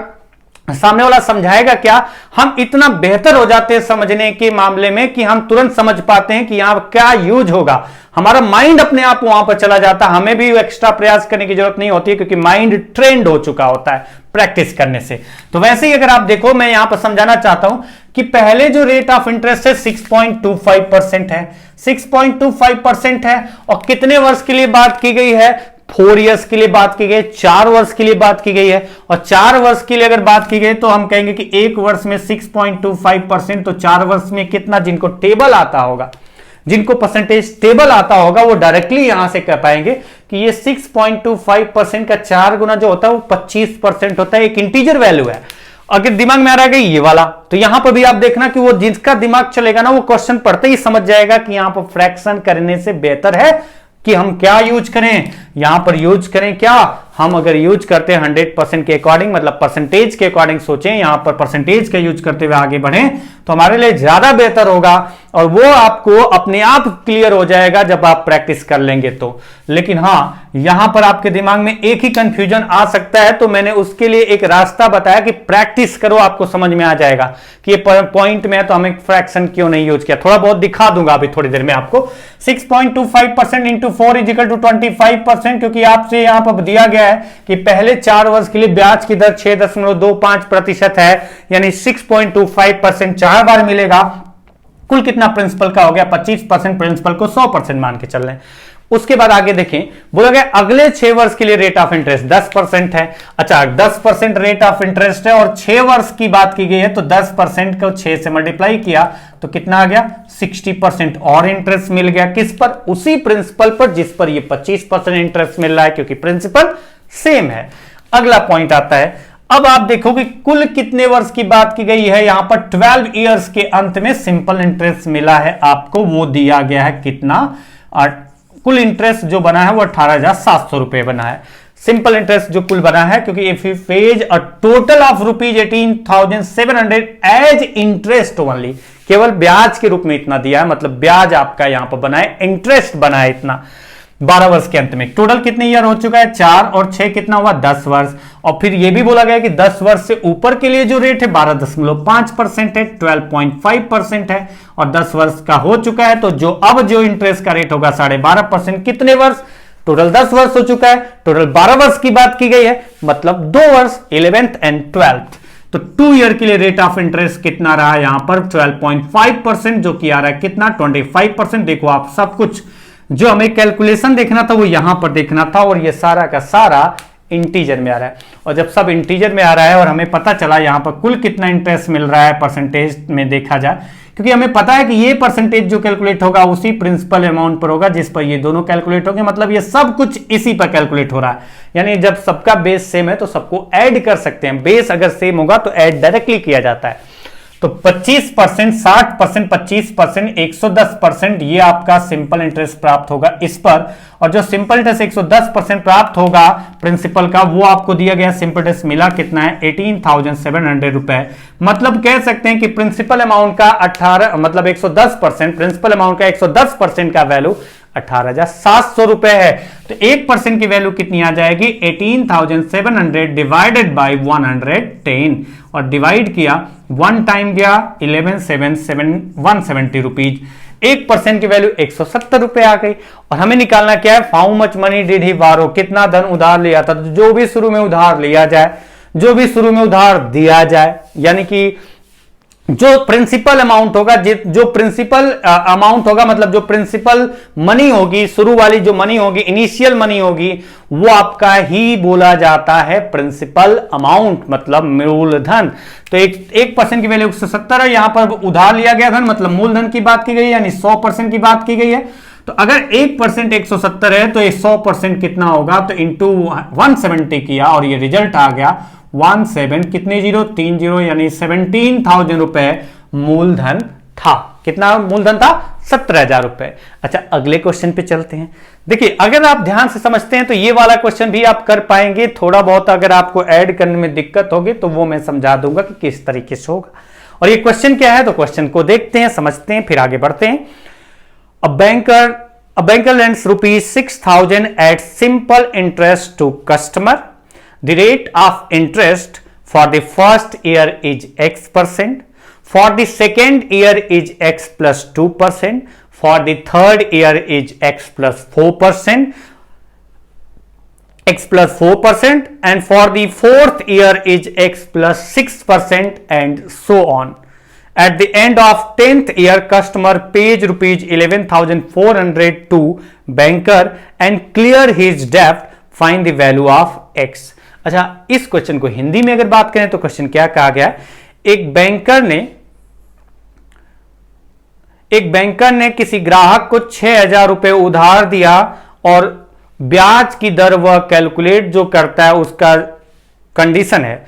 सामने वाला समझाएगा क्या, हम इतना बेहतर हो जाते हैं समझने के मामले में कि हम तुरंत समझ पाते हैं कि यहां क्या यूज होगा, हमारा माइंड अपने आप वहां पर चला जाता है, हमें भी एक्स्ट्रा प्रयास करने की जरूरत नहीं होती है क्योंकि माइंड ट्रेंड हो चुका होता है प्रैक्टिस करने से। तो वैसे ही अगर आप देखो, मैं यहां पर समझाना चाहता हूं कि पहले जो रेट ऑफ इंटरेस्ट है 6.25% है, 6.25% है, और कितने वर्ष के लिए बात की गई है, 4 इयर्स के लिए बात की गई, 4 वर्ष के लिए बात की गई है। और 4 वर्ष के लिए अगर बात की गई तो हम कहेंगे कि एक वर्ष में 6.25%, तो 4 वर्ष में कितना, जिनको टेबल आता होगा, जिनको परसेंटेज टेबल आता होगा, वो डायरेक्टली यहां से कह पाएंगे कि ये 6.25% का 4 गुना जो होता है वो 25% होता है, एक इंटीजर वैल्यू है। अगर दिमाग में आ रहा है ये वाला, तो यहां पर भी आप देखना कि वो जिसका दिमाग चलेगा ना, वो क्वेश्चन पढ़ते ही समझ जाएगा कि यहां पर फ्रैक्शन करने से बेहतर है कि हम क्या यूज करें, यहां पर यूज करें क्या, हम अगर यूज करते हैं 100% के अकॉर्डिंग, मतलब परसेंटेज के अकॉर्डिंग सोचें, यहां पर परसेंटेज का यूज करते हुए आगे बढ़ें तो हमारे लिए ज्यादा बेहतर होगा, और वो आपको अपने आप क्लियर हो जाएगा जब आप प्रैक्टिस कर लेंगे तो। लेकिन हां, यहां पर आपके दिमाग में एक ही कंफ्यूजन आ सकता है, तो मैंने उसके लिए एक रास्ता बताया कि प्रैक्टिस करो, आपको समझ में आ जाएगा कि ये पॉइंट में है तो हमें फ्रैक्शन क्यों नहीं यूज किया, थोड़ा बहुत दिखा दूंगा अभी थोड़ी देर में आपको। 6.25% इंटू 4 इज इक्वल टू 25%, क्योंकि आपसे यहां पर दिया गया है कि पहले 4 वर्ष के लिए ब्याज की दर 6.25% है, यानी 6.25% 4 बार मिलेगा। कुल कितना प्रिंसिपल का हो गया, 25% प्रिंसिपल को 100% मान के चल रहे हैं। उसके बाद आगे देखें, बोला गया अगले 6 वर्ष के लिए रेट ऑफ इंटरेस्ट 10% है। अच्छा, 10% रेट ऑफ इंटरेस्ट है और 6 वर्ष की बात की गई है, तो 10% को 6 से मल्टीप्लाई किया तो कितना आ गया, 60% और इंटरेस्ट मिल गया। किस पर, उसी प्रिंसिपल पर जिस पर ये 25% इंटरेस्ट मिल रहा है, क्योंकि प्रिंसिपल सेम है। अगला पॉइंट आता है, अब आप देखो कि कुल कितने वर्ष की बात की गई है, यहां पर 12 इयर्स के अंत में सिंपल इंटरेस्ट मिला है आपको, वो दिया गया है कितना, कुल इंटरेस्ट जो बना है वो 18,700 रुपए बना है। सिंपल इंटरेस्ट जो कुल बना है, क्योंकि if you pays a total of rupees 18,700 as interest only, केवल ब्याज के रूप में इतना दिया है, मतलब ब्याज आपका यहां पर बना है, इंटरेस्ट बना है इतना 12 वर्ष के अंत में। टोटल कितने ईयर हो चुका है, 4 और 6 कितना हुआ, 10 वर्ष। और फिर यह भी बोला गया कि 10 वर्ष से ऊपर के लिए जो रेट है 12.5% है, 12.5% है, और 10 वर्ष का हो चुका है, तो जो अब जो इंटरेस्ट का रेट होगा 12.5%। कितने वर्ष, टोटल 10 वर्ष हो चुका है, टोटल 12 वर्ष की बात की गई है, मतलब 2 वर्ष 11th एंड 12th। तो 2 ईयर के लिए रेट ऑफ इंटरेस्ट कितना रहा यहां पर 12.5%, जो कि आ रहा है कितना 25%। देखो आप, सब कुछ जो हमें कैलकुलेशन देखना था वो यहां पर देखना था, और ये सारा का सारा इंटीजर में आ रहा है। और जब सब इंटीजर में आ रहा है और हमें पता चला यहां पर कुल कितना इंटरेस्ट मिल रहा है परसेंटेज में देखा जाए, क्योंकि हमें पता है कि ये परसेंटेज जो कैलकुलेट होगा उसी प्रिंसिपल अमाउंट पर होगा जिस पर ये दोनों कैलकुलेट होंगे, मतलब ये सब कुछ इसी पर कैलकुलेट हो रहा है। यानी जब सबका बेस सेम है तो सबको ऐड कर सकते हैं, बेस अगर सेम होगा तो ऐड डायरेक्टली किया जाता है। तो 25%, 60%, 25%, 110% ये आपका सिंपल इंटरेस्ट प्राप्त होगा इस पर। और जो सिंपल इंटरेस्ट 110% प्राप्त होगा प्रिंसिपल का, वो आपको दिया गया सिंपल इंटरेस्ट मिला कितना है 18,700 रुपए। मतलब कह सकते हैं कि प्रिंसिपल अमाउंट का 18 मतलब 110%, प्रिंसिपल अमाउंट का 110% का वैल्यू 18,700 रुपए है। तो 1% की वैल्यू कितनी आ जाएगी 18,700 डिवाइडेड बाई 110, और डिवाइड किया 1 टाइम गया 11,170 रुपीज। 1% की वैल्यू 170 रुपए आ गई। और हमें निकालना क्या है, how much money did he बारो, कितना धन उधार लिया था। तो जो भी शुरू में उधार लिया जाए, जो भी शुरू में उधार दिया जाए, यानी कि जो प्रिंसिपल अमाउंट होगा, जो प्रिंसिपल अमाउंट होगा, मतलब जो प्रिंसिपल मनी होगी, शुरू वाली जो मनी होगी, इनिशियल मनी होगी, वो आपका ही बोला जाता है प्रिंसिपल अमाउंट, मतलब मूलधन। तो 1% की वैल्यू 170 है, यहां पर उधार लिया गया धन, मतलब मूलधन की बात की गई है, यानी 100% की बात की गई है। तो अगर 1% 170 है तो 100% कितना होगा, तो इंटू 170 किया और ये रिजल्ट आ गया 17 कितने 030, यानी 17,000 रुपए मूलधन था। कितना मूलधन था 17,000 रुपए। अच्छा, अगले क्वेश्चन पे चलते हैं। देखिए, अगर आप ध्यान से समझते हैं तो ये वाला क्वेश्चन भी आप कर पाएंगे। थोड़ा बहुत अगर आपको ऐड करने में दिक्कत होगी तो वो मैं समझा दूंगा कि किस तरीके से होगा। और ये क्वेश्चन क्या है, तो क्वेश्चन को देखते हैं, समझते हैं, फिर आगे बढ़ते हैं। A banker lends rupees 6,000 at simple interest to customer. The rate of interest for the first year is x%, for the second year is x plus 2%, for the third year is x plus 4%, and for the fourth year is x plus 6%, and so on. At the end of 10th year, customer pays rupees 11,400 to banker and clear his debt. Find the value of x. अच्छा, इस question को हिंदी में अगर बात करें तो question क्या कहा गया? एक बैंकर ने किसी ग्राहक को 6,000 रुपए उधार दिया और ब्याज की दर वह कैलकुलेट जो करता है उसका कंडीशन है।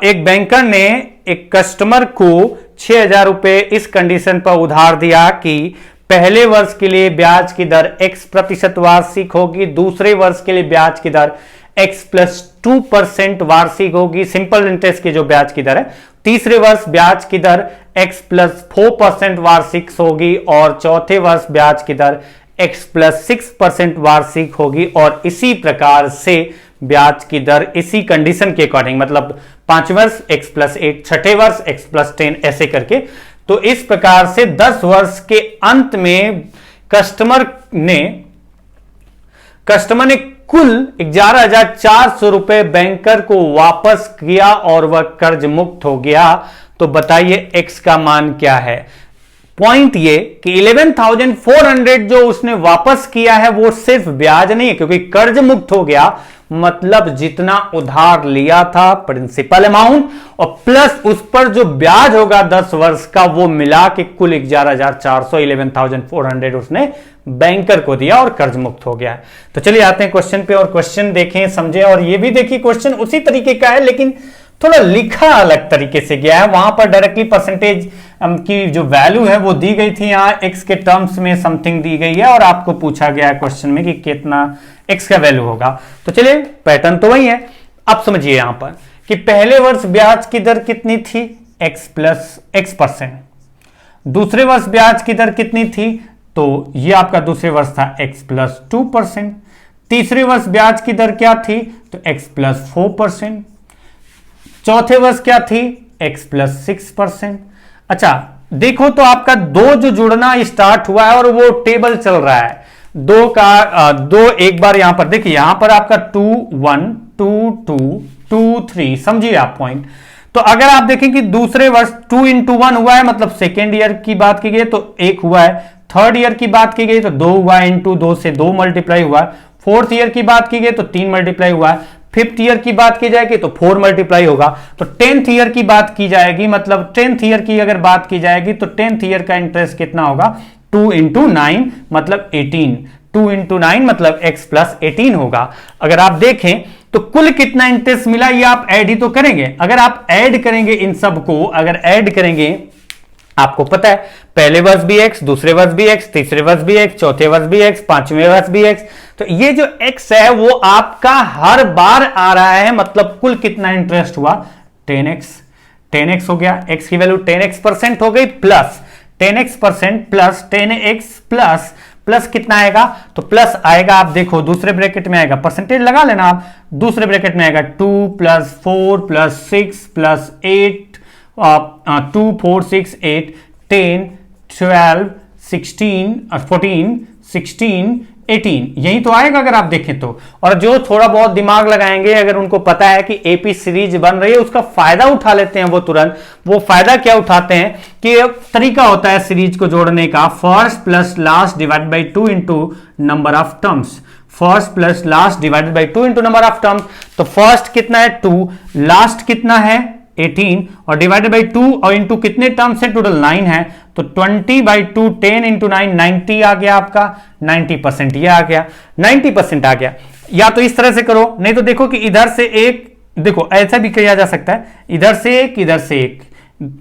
एक बैंकर ने एक कस्टमर को 6,000 रुपए इस कंडीशन पर उधार दिया कि पहले वर्ष के लिए ब्याज की दर x% वार्षिक होगी, दूसरे वर्ष के लिए ब्याज की दर x प्लस 2% वार्षिक होगी, सिंपल इंटरेस्ट की जो ब्याज की दर है, तीसरे वर्ष ब्याज की दर x प्लस 4% वार्षिक होगी और चौथे वर्ष ब्याज की दर x प्लस 6% वार्षिक होगी, और इसी प्रकार से ब्याज की दर इसी कंडीशन के अकॉर्डिंग, मतलब 5 वर्ष x प्लस 8, छठे वर्ष x प्लस 10, ऐसे करके। तो इस प्रकार से 10 वर्ष के अंत में कस्टमर ने कुल 11,400 रुपए बैंकर को वापस किया और वह कर्ज मुक्त हो गया। तो बताइए x का मान क्या है? पॉइंट ये कि 11,400 जो उसने वापस किया है वो सिर्फ ब्याज नहीं है, क्योंकि कर्ज मुक्त हो गया, मतलब जितना उधार लिया था प्रिंसिपल अमाउंट और प्लस उस पर जो ब्याज होगा 10 वर्ष का, वो मिला के कुल 11,400 11,400 उसने बैंकर को दिया और कर्ज मुक्त हो गया है। तो चलिए आते हैं क्वेश्चन पे और क्वेश्चन देखें, समझें, और ये भी देखिए क्वेश्चन उसी तरीके का है लेकिन थोड़ा लिखा अलग तरीके से गया है। वहां पर डायरेक्टली परसेंटेज की जो वैल्यू है वो दी गई थी, यहाँ x के टर्म्स में समथिंग दी गई है और आपको पूछा गया है क्वेश्चन में कि कितना x का वैल्यू होगा। तो चलिए पैटर्न तो वही है। अब समझिए यहां पर कि पहले वर्ष ब्याज की दर कितनी थी? x plus x%। दूसरे वर्ष ब्याज की दर कितनी थी? तो ये आपका दूसरे वर्ष था x प्लस 2%। तीसरे वर्ष ब्याज की दर क्या थी? तो x प्लस 4%। चौथे वर्ष क्या थी? x plus 6%। अच्छा देखो तो आपका दो जो जुड़ना स्टार्ट हुआ है और वो टेबल चल रहा है, दो एक बार यहां पर देखिए, यहां पर आपका 2 1 2 2 2 3, समझिए आप पॉइंट। तो अगर आप देखें कि दूसरे वर्ष 2 into 1 हुआ है, मतलब सेकेंड ईयर की बात की गई तो 1 हुआ है, थर्ड ईयर की बात की गई तो 2 हुआ है, इंटू 2 से 2 मल्टीप्लाई हुआ है, फोर्थ ईयर की बात की गई तो 3 मल्टीप्लाई हुआ है, फिफ्थ ईयर की बात की जाएगी तो 4 मल्टीप्लाई होगा। तो 10th ईयर की बात की जाएगी, मतलब 10th ईयर की अगर बात की जाएगी तो 10th ईयर का इंटरेस्ट कितना होगा? 2 into 9 मतलब 18, 2 into 9 मतलब x प्लस 18 होगा। अगर आप देखें तो कुल कितना इंटरेस्ट मिला ये आप ऐड ही तो करेंगे। अगर आप ऐड करेंगे इन सबको, अगर ऐड करेंगे, आपको पता है पहले वर्ष भी x, दूसरे वर्ष भी x, तीसरे वर्ष भी x, चौथे वर्ष भी x, पांचवें वर्ष भी x, तो ये जो x है वो आपका हर बार आ रहा है, मतलब कुल कितना इंटरेस्ट हुआ? 10x हो गया, x की वैल्यू 10x% हो गई, plus 10x% plus 10x plus कितना आएगा? तो प्लस आएगा, आप देखो दूसरे ब्रैकेट में आएगा, परसेंटेज लगा लेना आप, दूसरे ब्रैकेट में आएगा 2 प्लस 4 प्लस 6 प्लस 8, 2 4 6 8 10 12 16 14 16 18, यही तो आएगा अगर आप देखें तो। और जो थोड़ा बहुत दिमाग लगाएंगे, अगर उनको पता है कि एपी सीरीज बन रही है, उसका फायदा उठा लेते हैं वो तुरंत। वो फायदा क्या उठाते हैं कि तरीका होता है सीरीज को जोड़ने का, first plus last divide by 2 into number of terms, first plus last divided by 2 into number of terms. तो फर्स्ट कितना है 2, लास्ट कितना है 18 और डिवाइडेड बाई 2 और इंटू कितने टर्म्स है? टोटल 9 है, तो 20/2 10 इंटू 9 90 आ गया आपका, 90% ये आ गया, 90% आ गया। या तो इस तरह से करो, नहीं तो देखो कि इधर से एक, देखो ऐसा भी किया जा सकता है, इधर से एक, इधर से एक,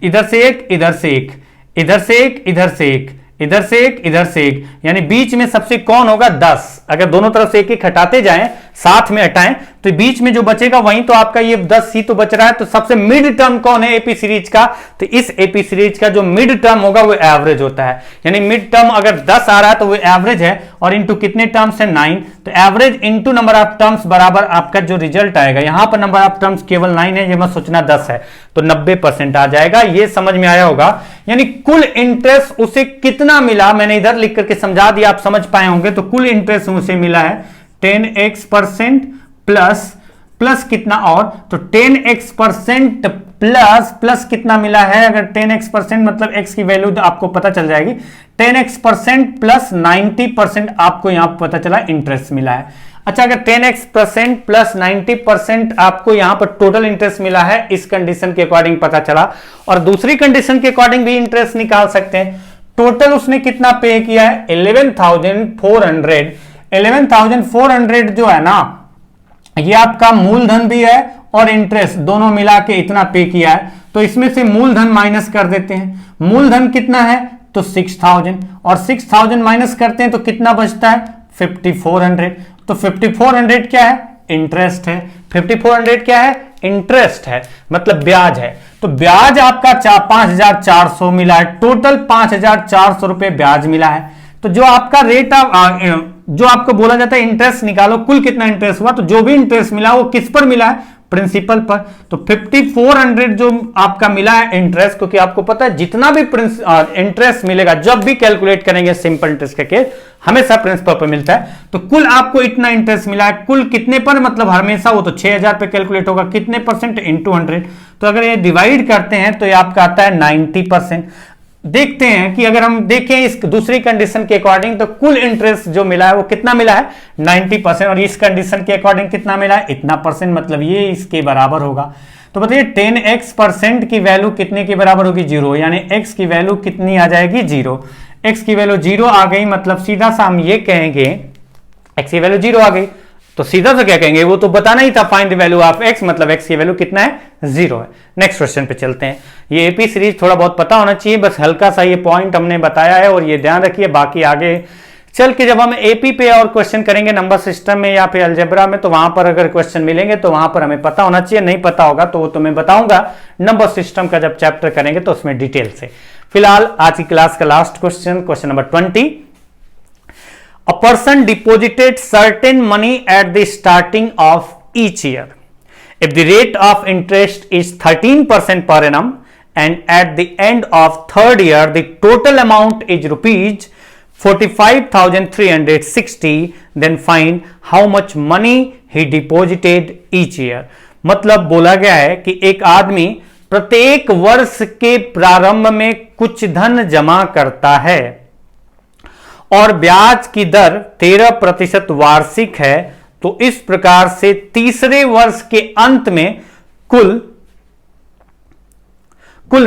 इधर से एक, इधर से एक, इधर से एक, इधर से एक, इधर से एक, इधर से एक, यानी बीच में सबसे कौन होगा 10। अगर दोनों तरफ से एक एक हटाते जाएं, साथ में हटाएं तो बीच में जो बचेगा वहीं तो आपका ये 10 ही तो बच रहा है। तो सबसे मिड टर्म कौन है एपी सीरीज का? तो इस एपी सीरीज का जो मिड टर्म होगा वो एवरेज होता है, यानी मिड टर्म अगर 10 आ रहा है तो वो एवरेज है, और इंटू कितने टर्म्स है 9, तो average into number of terms बराबर आपका जो रिजल्ट आएगा, यहां पर नंबर ऑफ टर्म्स केवल 9 है, ये मत सोचना 10 है, तो 90% आ जाएगा। ये समझ में आया होगा, यानी कुल इंटरेस्ट उसे कितना मिला, मैंने इधर लिख करके समझा दिया, आप समझ पाए होंगे। तो कुल इंटरेस्ट उसे मिला है 10x% प्लस कितना, और तो 10x% प्लस कितना मिला है, अगर 10x% मतलब x की वैल्यू आपको पता चल जाएगी, 10x% प्लस 90% आपको यहां पता चला इंटरेस्ट मिला है। अच्छा, अगर 10x% प्लस 90% आपको यहां पर टोटल इंटरेस्ट मिला है, इस कंडीशन के अकॉर्डिंग पता चला, और दूसरी कंडीशन के अकॉर्डिंग भी इंटरेस्ट निकाल सकते हैं। टोटल उसने कितना पे किया है 11,400 जो है ना, ये आपका मूलधन भी है और इंटरेस्ट दोनों मिला के इतना पे किया है। तो इसमें से मूलधन माइनस कर देते हैं, मूलधन कितना है तो 6,000, और 6,000 माइनस करते हैं तो कितना बचता है 5,400। तो 5,400 क्या है इंटरेस्ट है, 5,400 क्या है इंटरेस्ट है, मतलब ब्याज है। तो ब्याज आपका 5,400 मिला है, टोटल 5,400 रुपए ब्याज मिला है। तो जो आपका रेट ऑफ जो आपको बोला जाता है इंटरेस्ट निकालो, कुल कितना इंटरेस्ट हुआ, तो जो भी इंटरेस्ट मिला वो किस पर मिला है प्रिंसिपल पर। तो 5,400 जो आपका मिला है इंटरेस्ट, क्योंकि आपको पता है जितना भी इंटरेस्ट मिलेगा जब भी कैलकुलेट करेंगे सिंपल इंटरेस्ट का केस हमेशा प्रिंसिपल पर मिलता है। तो कुल आपको इतना इंटरेस्ट मिला है, कुल कितने पर, मतलब हमेशा वो तो 6,000 पे कैलकुलेट होगा, कितने परसेंट इंटू 100। तो अगर ये डिवाइड करते हैं तो ये आपका आता है 90%। देखते हैं कि अगर हम देखें इस दूसरी कंडीशन के अकॉर्डिंग तो कुल इंटरेस्ट जो मिला है वो कितना मिला है 90%, और इस कंडीशन के अकॉर्डिंग कितना मिला है इतना परसेंट, मतलब ये इसके बराबर होगा। तो बताइए 10x% की वैल्यू कितने के बराबर होगी 0, यानी x की वैल्यू कितनी आ जाएगी 0। x की वैल्यू 0 आ गई, मतलब सीधा सा हम ये कहेंगे x की वैल्यू 0 आ गई, तो सीधा सा क्या कहेंगे, वो तो बताना ही था find the value of x, मतलब x की वैल्यू कितना है 0 है। नेक्स्ट क्वेश्चन पे चलते हैं। ये एपी सीरीज थोड़ा बहुत पता होना चाहिए, बस हल्का सा ये पॉइंट हमने बताया है और ये ध्यान रखिए, बाकी आगे चल के जब हम एपी पे और क्वेश्चन करेंगे नंबर सिस्टम में या फिर अलजेब्रा में, तो वहां पर अगर क्वेश्चन मिलेंगे तो वहां पर हमें पता होना चाहिए, नहीं पता होगा तो वो तो मैं बताऊंगा नंबर सिस्टम का जब चैप्टर करेंगे तो उसमें डिटेल से। फिलहाल आज की क्लास का last question, question number 20। A person deposited certain money at the starting of each year. If the rate of interest is 13% per annum and at the end of third year the total amount is rupees 45,360, then find how much money he deposited each year. मतलब बोला गया है कि एक आदमी प्रत्येक वर्ष के प्रारंभ में कुछ धन जमा करता है और ब्याज की दर 13% वार्षिक है, तो इस प्रकार से तीसरे वर्ष के अंत में कुल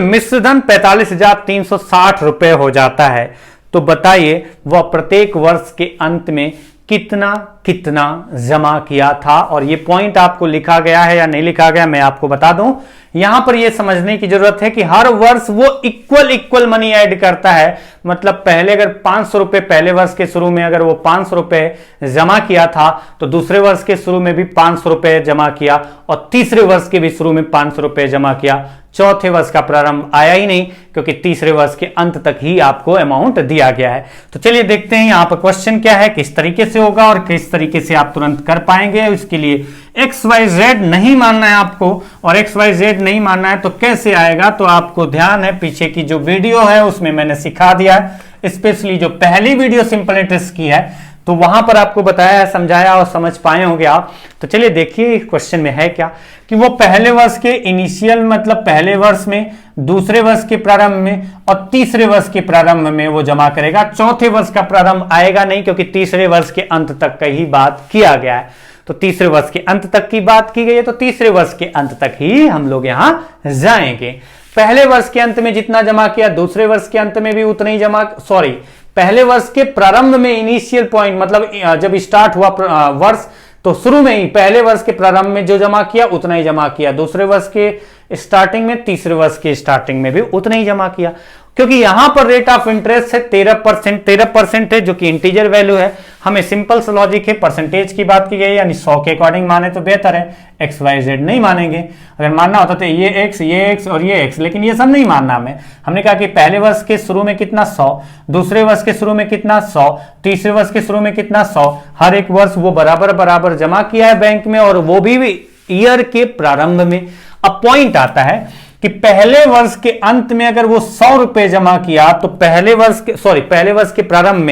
मिश्रधन 45,360 रुपए हो जाता है। तो बताइए वह प्रत्येक वर्ष के अंत में कितना कितना जमा किया था, और ये पॉइंट आपको लिखा गया है या नहीं लिखा गया मैं आपको बता दूं। यहां पर यह समझने की जरूरत है कि हर वर्ष वो इक्वल मनी ऐड करता है, मतलब पहले अगर 500 रुपए पहले वर्ष के शुरू में अगर वो 500 रुपए जमा किया था तो दूसरे वर्ष के शुरू में भी 500 रुपए जमा किया, और तीसरे वर्ष के भी शुरू में 500 रुपए जमा किया। चौथे वर्ष का प्रारंभ आया ही नहीं, क्योंकि तीसरे वर्ष के अंत तक ही आपको अमाउंट दिया गया है। तो चलिए देखते हैं यहां पर क्वेश्चन क्या है, किस तरीके से होगा और किस तरीके से आप तुरंत कर पाएंगे। इसके लिए XYZ नहीं मानना है आपको, और XYZ नहीं मानना है तो कैसे आएगा, तो आपको ध्यान है पीछे की जो वीडियो है उसमें मैंने सिखा दिया है, स्पेशली जो पहली वीडियो सिंपल इंटरेस्ट की है तो वहां पर आपको बताया है, समझाया और समझ पाए होंगे आप। तो चलिए देखिए क्वेश्चन में है क्या कि वो पहले वर्ष के इनिशियल मतलब पहले वर्ष में, दूसरे वर्ष के प्रारंभ में और तीसरे वर्ष के प्रारंभ में वो जमा करेगा। चौथे वर्ष का प्रारंभ आएगा नहीं, क्योंकि तीसरे वर्ष के अंत तक का ही बात किया गया है। तो तीसरे वर्ष के अंत तक की बात की गई है, तो तीसरे वर्ष के अंत तक ही हम लोग यहां जाएंगे। पहले वर्ष के अंत में जितना जमा किया दूसरे वर्ष के अंत में भी उतना ही जमा, पहले वर्ष के प्रारंभ में इनिशियल पॉइंट मतलब जब स्टार्ट हुआ वर्ष तो शुरू में ही पहले वर्ष के प्रारंभ में जो जमा किया उतना ही जमा किया, दूसरे वर्ष के स्टार्टिंग में, तीसरे वर्ष के स्टार्टिंग में भी उतना ही जमा किया। क्योंकि यहां पर रेट ऑफ इंटरेस्ट है 13% है, जो कि इंटीजर वैल्यू है। हमें सिंपल सा लॉजिक है, परसेंटेज की बात की गई, यानी 100 के अकॉर्डिंग माने तो बेहतर है, XYZ नहीं मानेंगे। अगर मानना होता तो ये x और ये x, लेकिन ये सब नहीं मानना हमें। हमने कहा कि पहले वर्ष के शुरू में कितना 100, दूसरे वर्ष के शुरू में कितना 100, तीसरे वर्ष के शुरू में कितना 100, हर एक वर्ष वो बराबर बराबर जमा किया है बैंक में, और वो भी ईयर के प्रारंभ में। अब पॉइंट आता है कि पहले वर्ष के अंत में अगर वो 100 रुपए जमा किया तो पहले वर्ष के प्रारंभ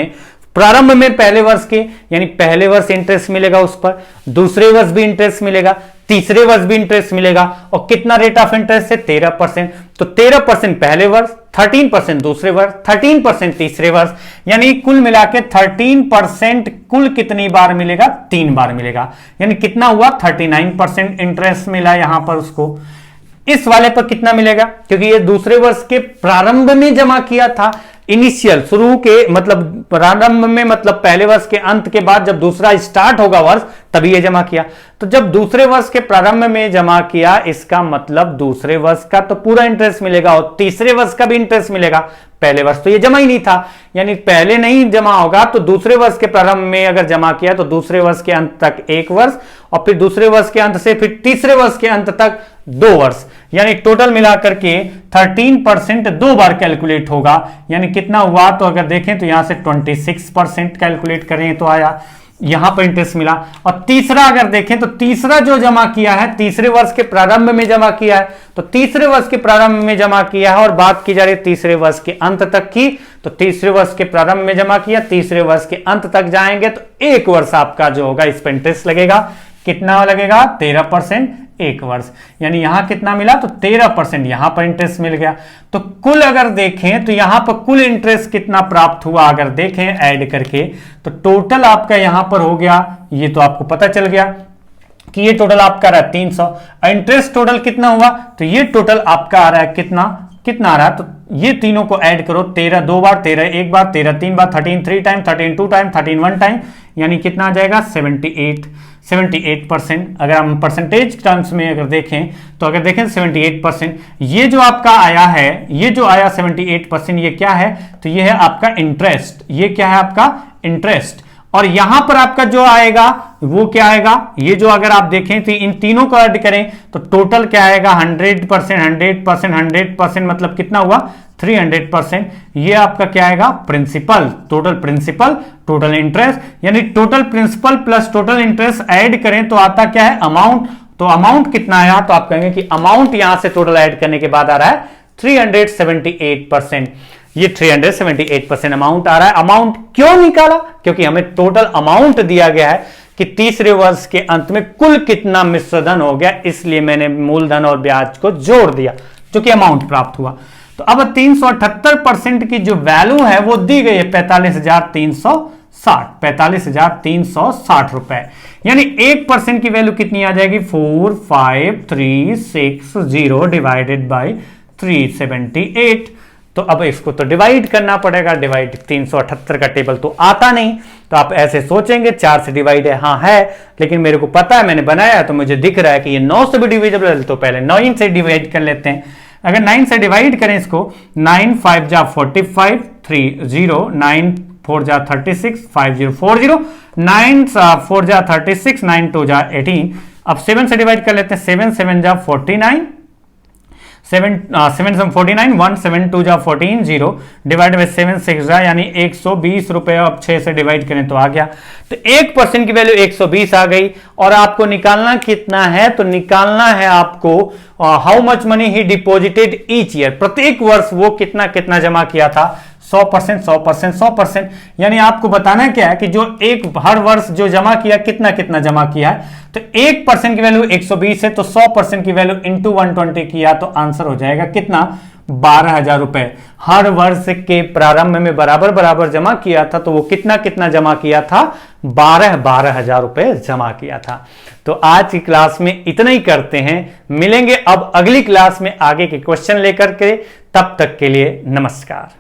में पहले वर्ष के, यानी पहले वर्ष इंटरेस्ट मिलेगा उस पर, दूसरे वर्ष भी इंटरेस्ट मिलेगा, तीसरे वर्ष भी इंटरेस्ट मिलेगा, और कितना रेट ऑफ इंटरेस्ट है 13%। तो 13% पहले वर्ष, 13% दूसरे वर्ष, 13% तीसरे वर्ष, यानी कुल मिला के 13% कुल कितनी बार मिलेगा? 3 बार मिलेगा। यानी कितना हुआ? 39% इंटरेस्ट मिला यहां पर उसको। इस वाले पर कितना मिलेगा? क्योंकि ये दूसरे वर्ष के प्रारंभ में जमा किया था, इनिशियल शुरू के मतलब प्रारंभ में, मतलब पहले वर्ष के अंत के बाद जब दूसरा स्टार्ट होगा वर्ष, तभी ये जमा किया। तो जब दूसरे वर्ष के प्रारंभ में जमा किया, इसका मतलब दूसरे वर्ष का तो पूरा इंटरेस्ट मिलेगा और तीसरे वर्ष का भी इंटरेस्ट मिलेगा। पहले वर्ष तो ये जमा ही नहीं था, यानी पहले नहीं जमा होगा तो दूसरे वर्ष के प्रारंभ में अगर जमा किया तो दूसरे वर्ष के अंत तक 1 वर्ष, और फिर दूसरे वर्ष के अंत से फिर तीसरे वर्ष के अंत तक 2 वर्ष, यानी टोटल मिलाकर के 13% 2 बार कैलकुलेट होगा। यानी कितना हुआ? तो अगर देखें तो यहां से 26% कैलकुलेट करें तो आया, यहां पर इंटरेस्ट मिला। और तीसरा अगर देखें तो तीसरा जो जमा किया है तीसरे वर्ष के प्रारंभ में जमा किया है, तो तीसरे वर्ष के प्रारंभ में जमा किया है, और बात की जा रही है तीसरे वर्ष के अंत तक की, तो तीसरे वर्ष के प्रारंभ में जमा किया, तीसरे वर्ष के अंत तक जाएंगे तो 1 वर्ष आपका जो होगा इस पर इंटरेस्ट लगेगा। कितना लगेगा? 13%, 1 वर्ष। यानी यहां कितना मिला? तो 13% यहां पर इंटरेस्ट मिल गया। तो कुल अगर देखें तो यहां पर कुल इंटरेस्ट कितना प्राप्त हुआ, अगर देखें ऐड करके, तो टोटल आपका यहां पर हो गया, ये तो आपको पता चल गया कि ये टोटल आपका रहा 300। इंटरेस्ट टोटल कितना हुआ? तो ये टोटल आपका आ रहा है कितना आ रहा है? तो ये तीनों को ऐड करो, 13 2 बार, 13 1 बार, 13 3 बार, 13 3 टाइम, 13 2 टाइम, 13 1 टाइम, यानी कितना आ जाएगा? 78%। अगर हम परसेंटेज टर्म्स में अगर देखें तो अगर देखें 78%, ये जो आपका आया है, ये जो आया 78%, ये क्या है? तो ये है आपका इंटरेस्ट। ये क्या है? आपका इंटरेस्ट। और यहां पर आपका जो आएगा वो क्या आएगा? ये जो अगर आप देखें तो इन तीनों को ऐड करें तो टोटल क्या आएगा? 100%, मतलब कितना हुआ? 300%। ये आपका क्या आएगा? प्रिंसिपल, टोटल इंटरेस्ट, यानी total principal plus total interest add करें तो आता क्या है? अमाउंट। तो अमाउंट कितना आया? तो आप कहेंगे कि अमाउंट यहां से टोटल ऐड करने के बाद आ रहा है 378%। ये 378% अमाउंट आ रहा है। अमाउंट क्यों निकाला? क्योंकि हमें टोटल अमाउंट दिया गया है कि तीसरे वर्ष के अंत में कुल कितना मिश्र धन हो गया, इसलिए मैंने मूलधन और ब्याज को जोड़ दिया, जो कि अमाउंट प्राप्त हुआ। तो अब 378% की जो वैल्यू है वो दी गई है 45,360 रुपए। यानी 1% की वैल्यू कितनी आ जाएगी? 45360 डिवाइडेड बाई 378। तो अब इसको तो डिवाइड करना पड़ेगा। डिवाइड 378 का टेबल तो आता नहीं, तो आप ऐसे सोचेंगे 4 से डिवाइड है, हाँ है, लेकिन मेरे को पता है, मैंने बनाया तो मुझे दिख रहा है कि ये 9 से भी डिविजिबल है, तो पहले 9 से डिवाइड कर लेते हैं। अगर 9 से डिवाइड करें इसको, 9 5 जा 45, 3 0, 9 4 जा 36, 5 0 4 0, 9 4 जा 36, 9 2 जा 18। अब 7 से डिवाइड कर लेते हैं, 7 7 जा 49, 7 7 49, 1 7 2 जा 14, 0 डिवाइड बाई 7 6 जा, यानी 120 रुपए। अब 6 से डिवाइड करें तो आ गया। तो 1% की वैल्यू 120 आ गई। और आपको निकालना कितना है? तो निकालना है आपको how much money he deposited each year, प्रत्येक वर्ष वो कितना कितना जमा किया था। 100%, यानी आपको बताना क्या है कि जो हर वर्ष जो जमा किया कितना कितना जमा किया है। तो 1% की वैल्यू 120 है, तो 100% की वैल्यू इंटू 120 किया तो आंसर हो जाएगा कितना? 12,000 रुपए। हर वर्ष के प्रारंभ में बराबर बराबर जमा किया था, तो वो कितना कितना जमा किया था? 12,000 रुपए जमा किया था। तो आज की क्लास में इतना ही करते हैं, मिलेंगे अब अगली क्लास में आगे के क्वेश्चन लेकर के। तब तक के लिए नमस्कार।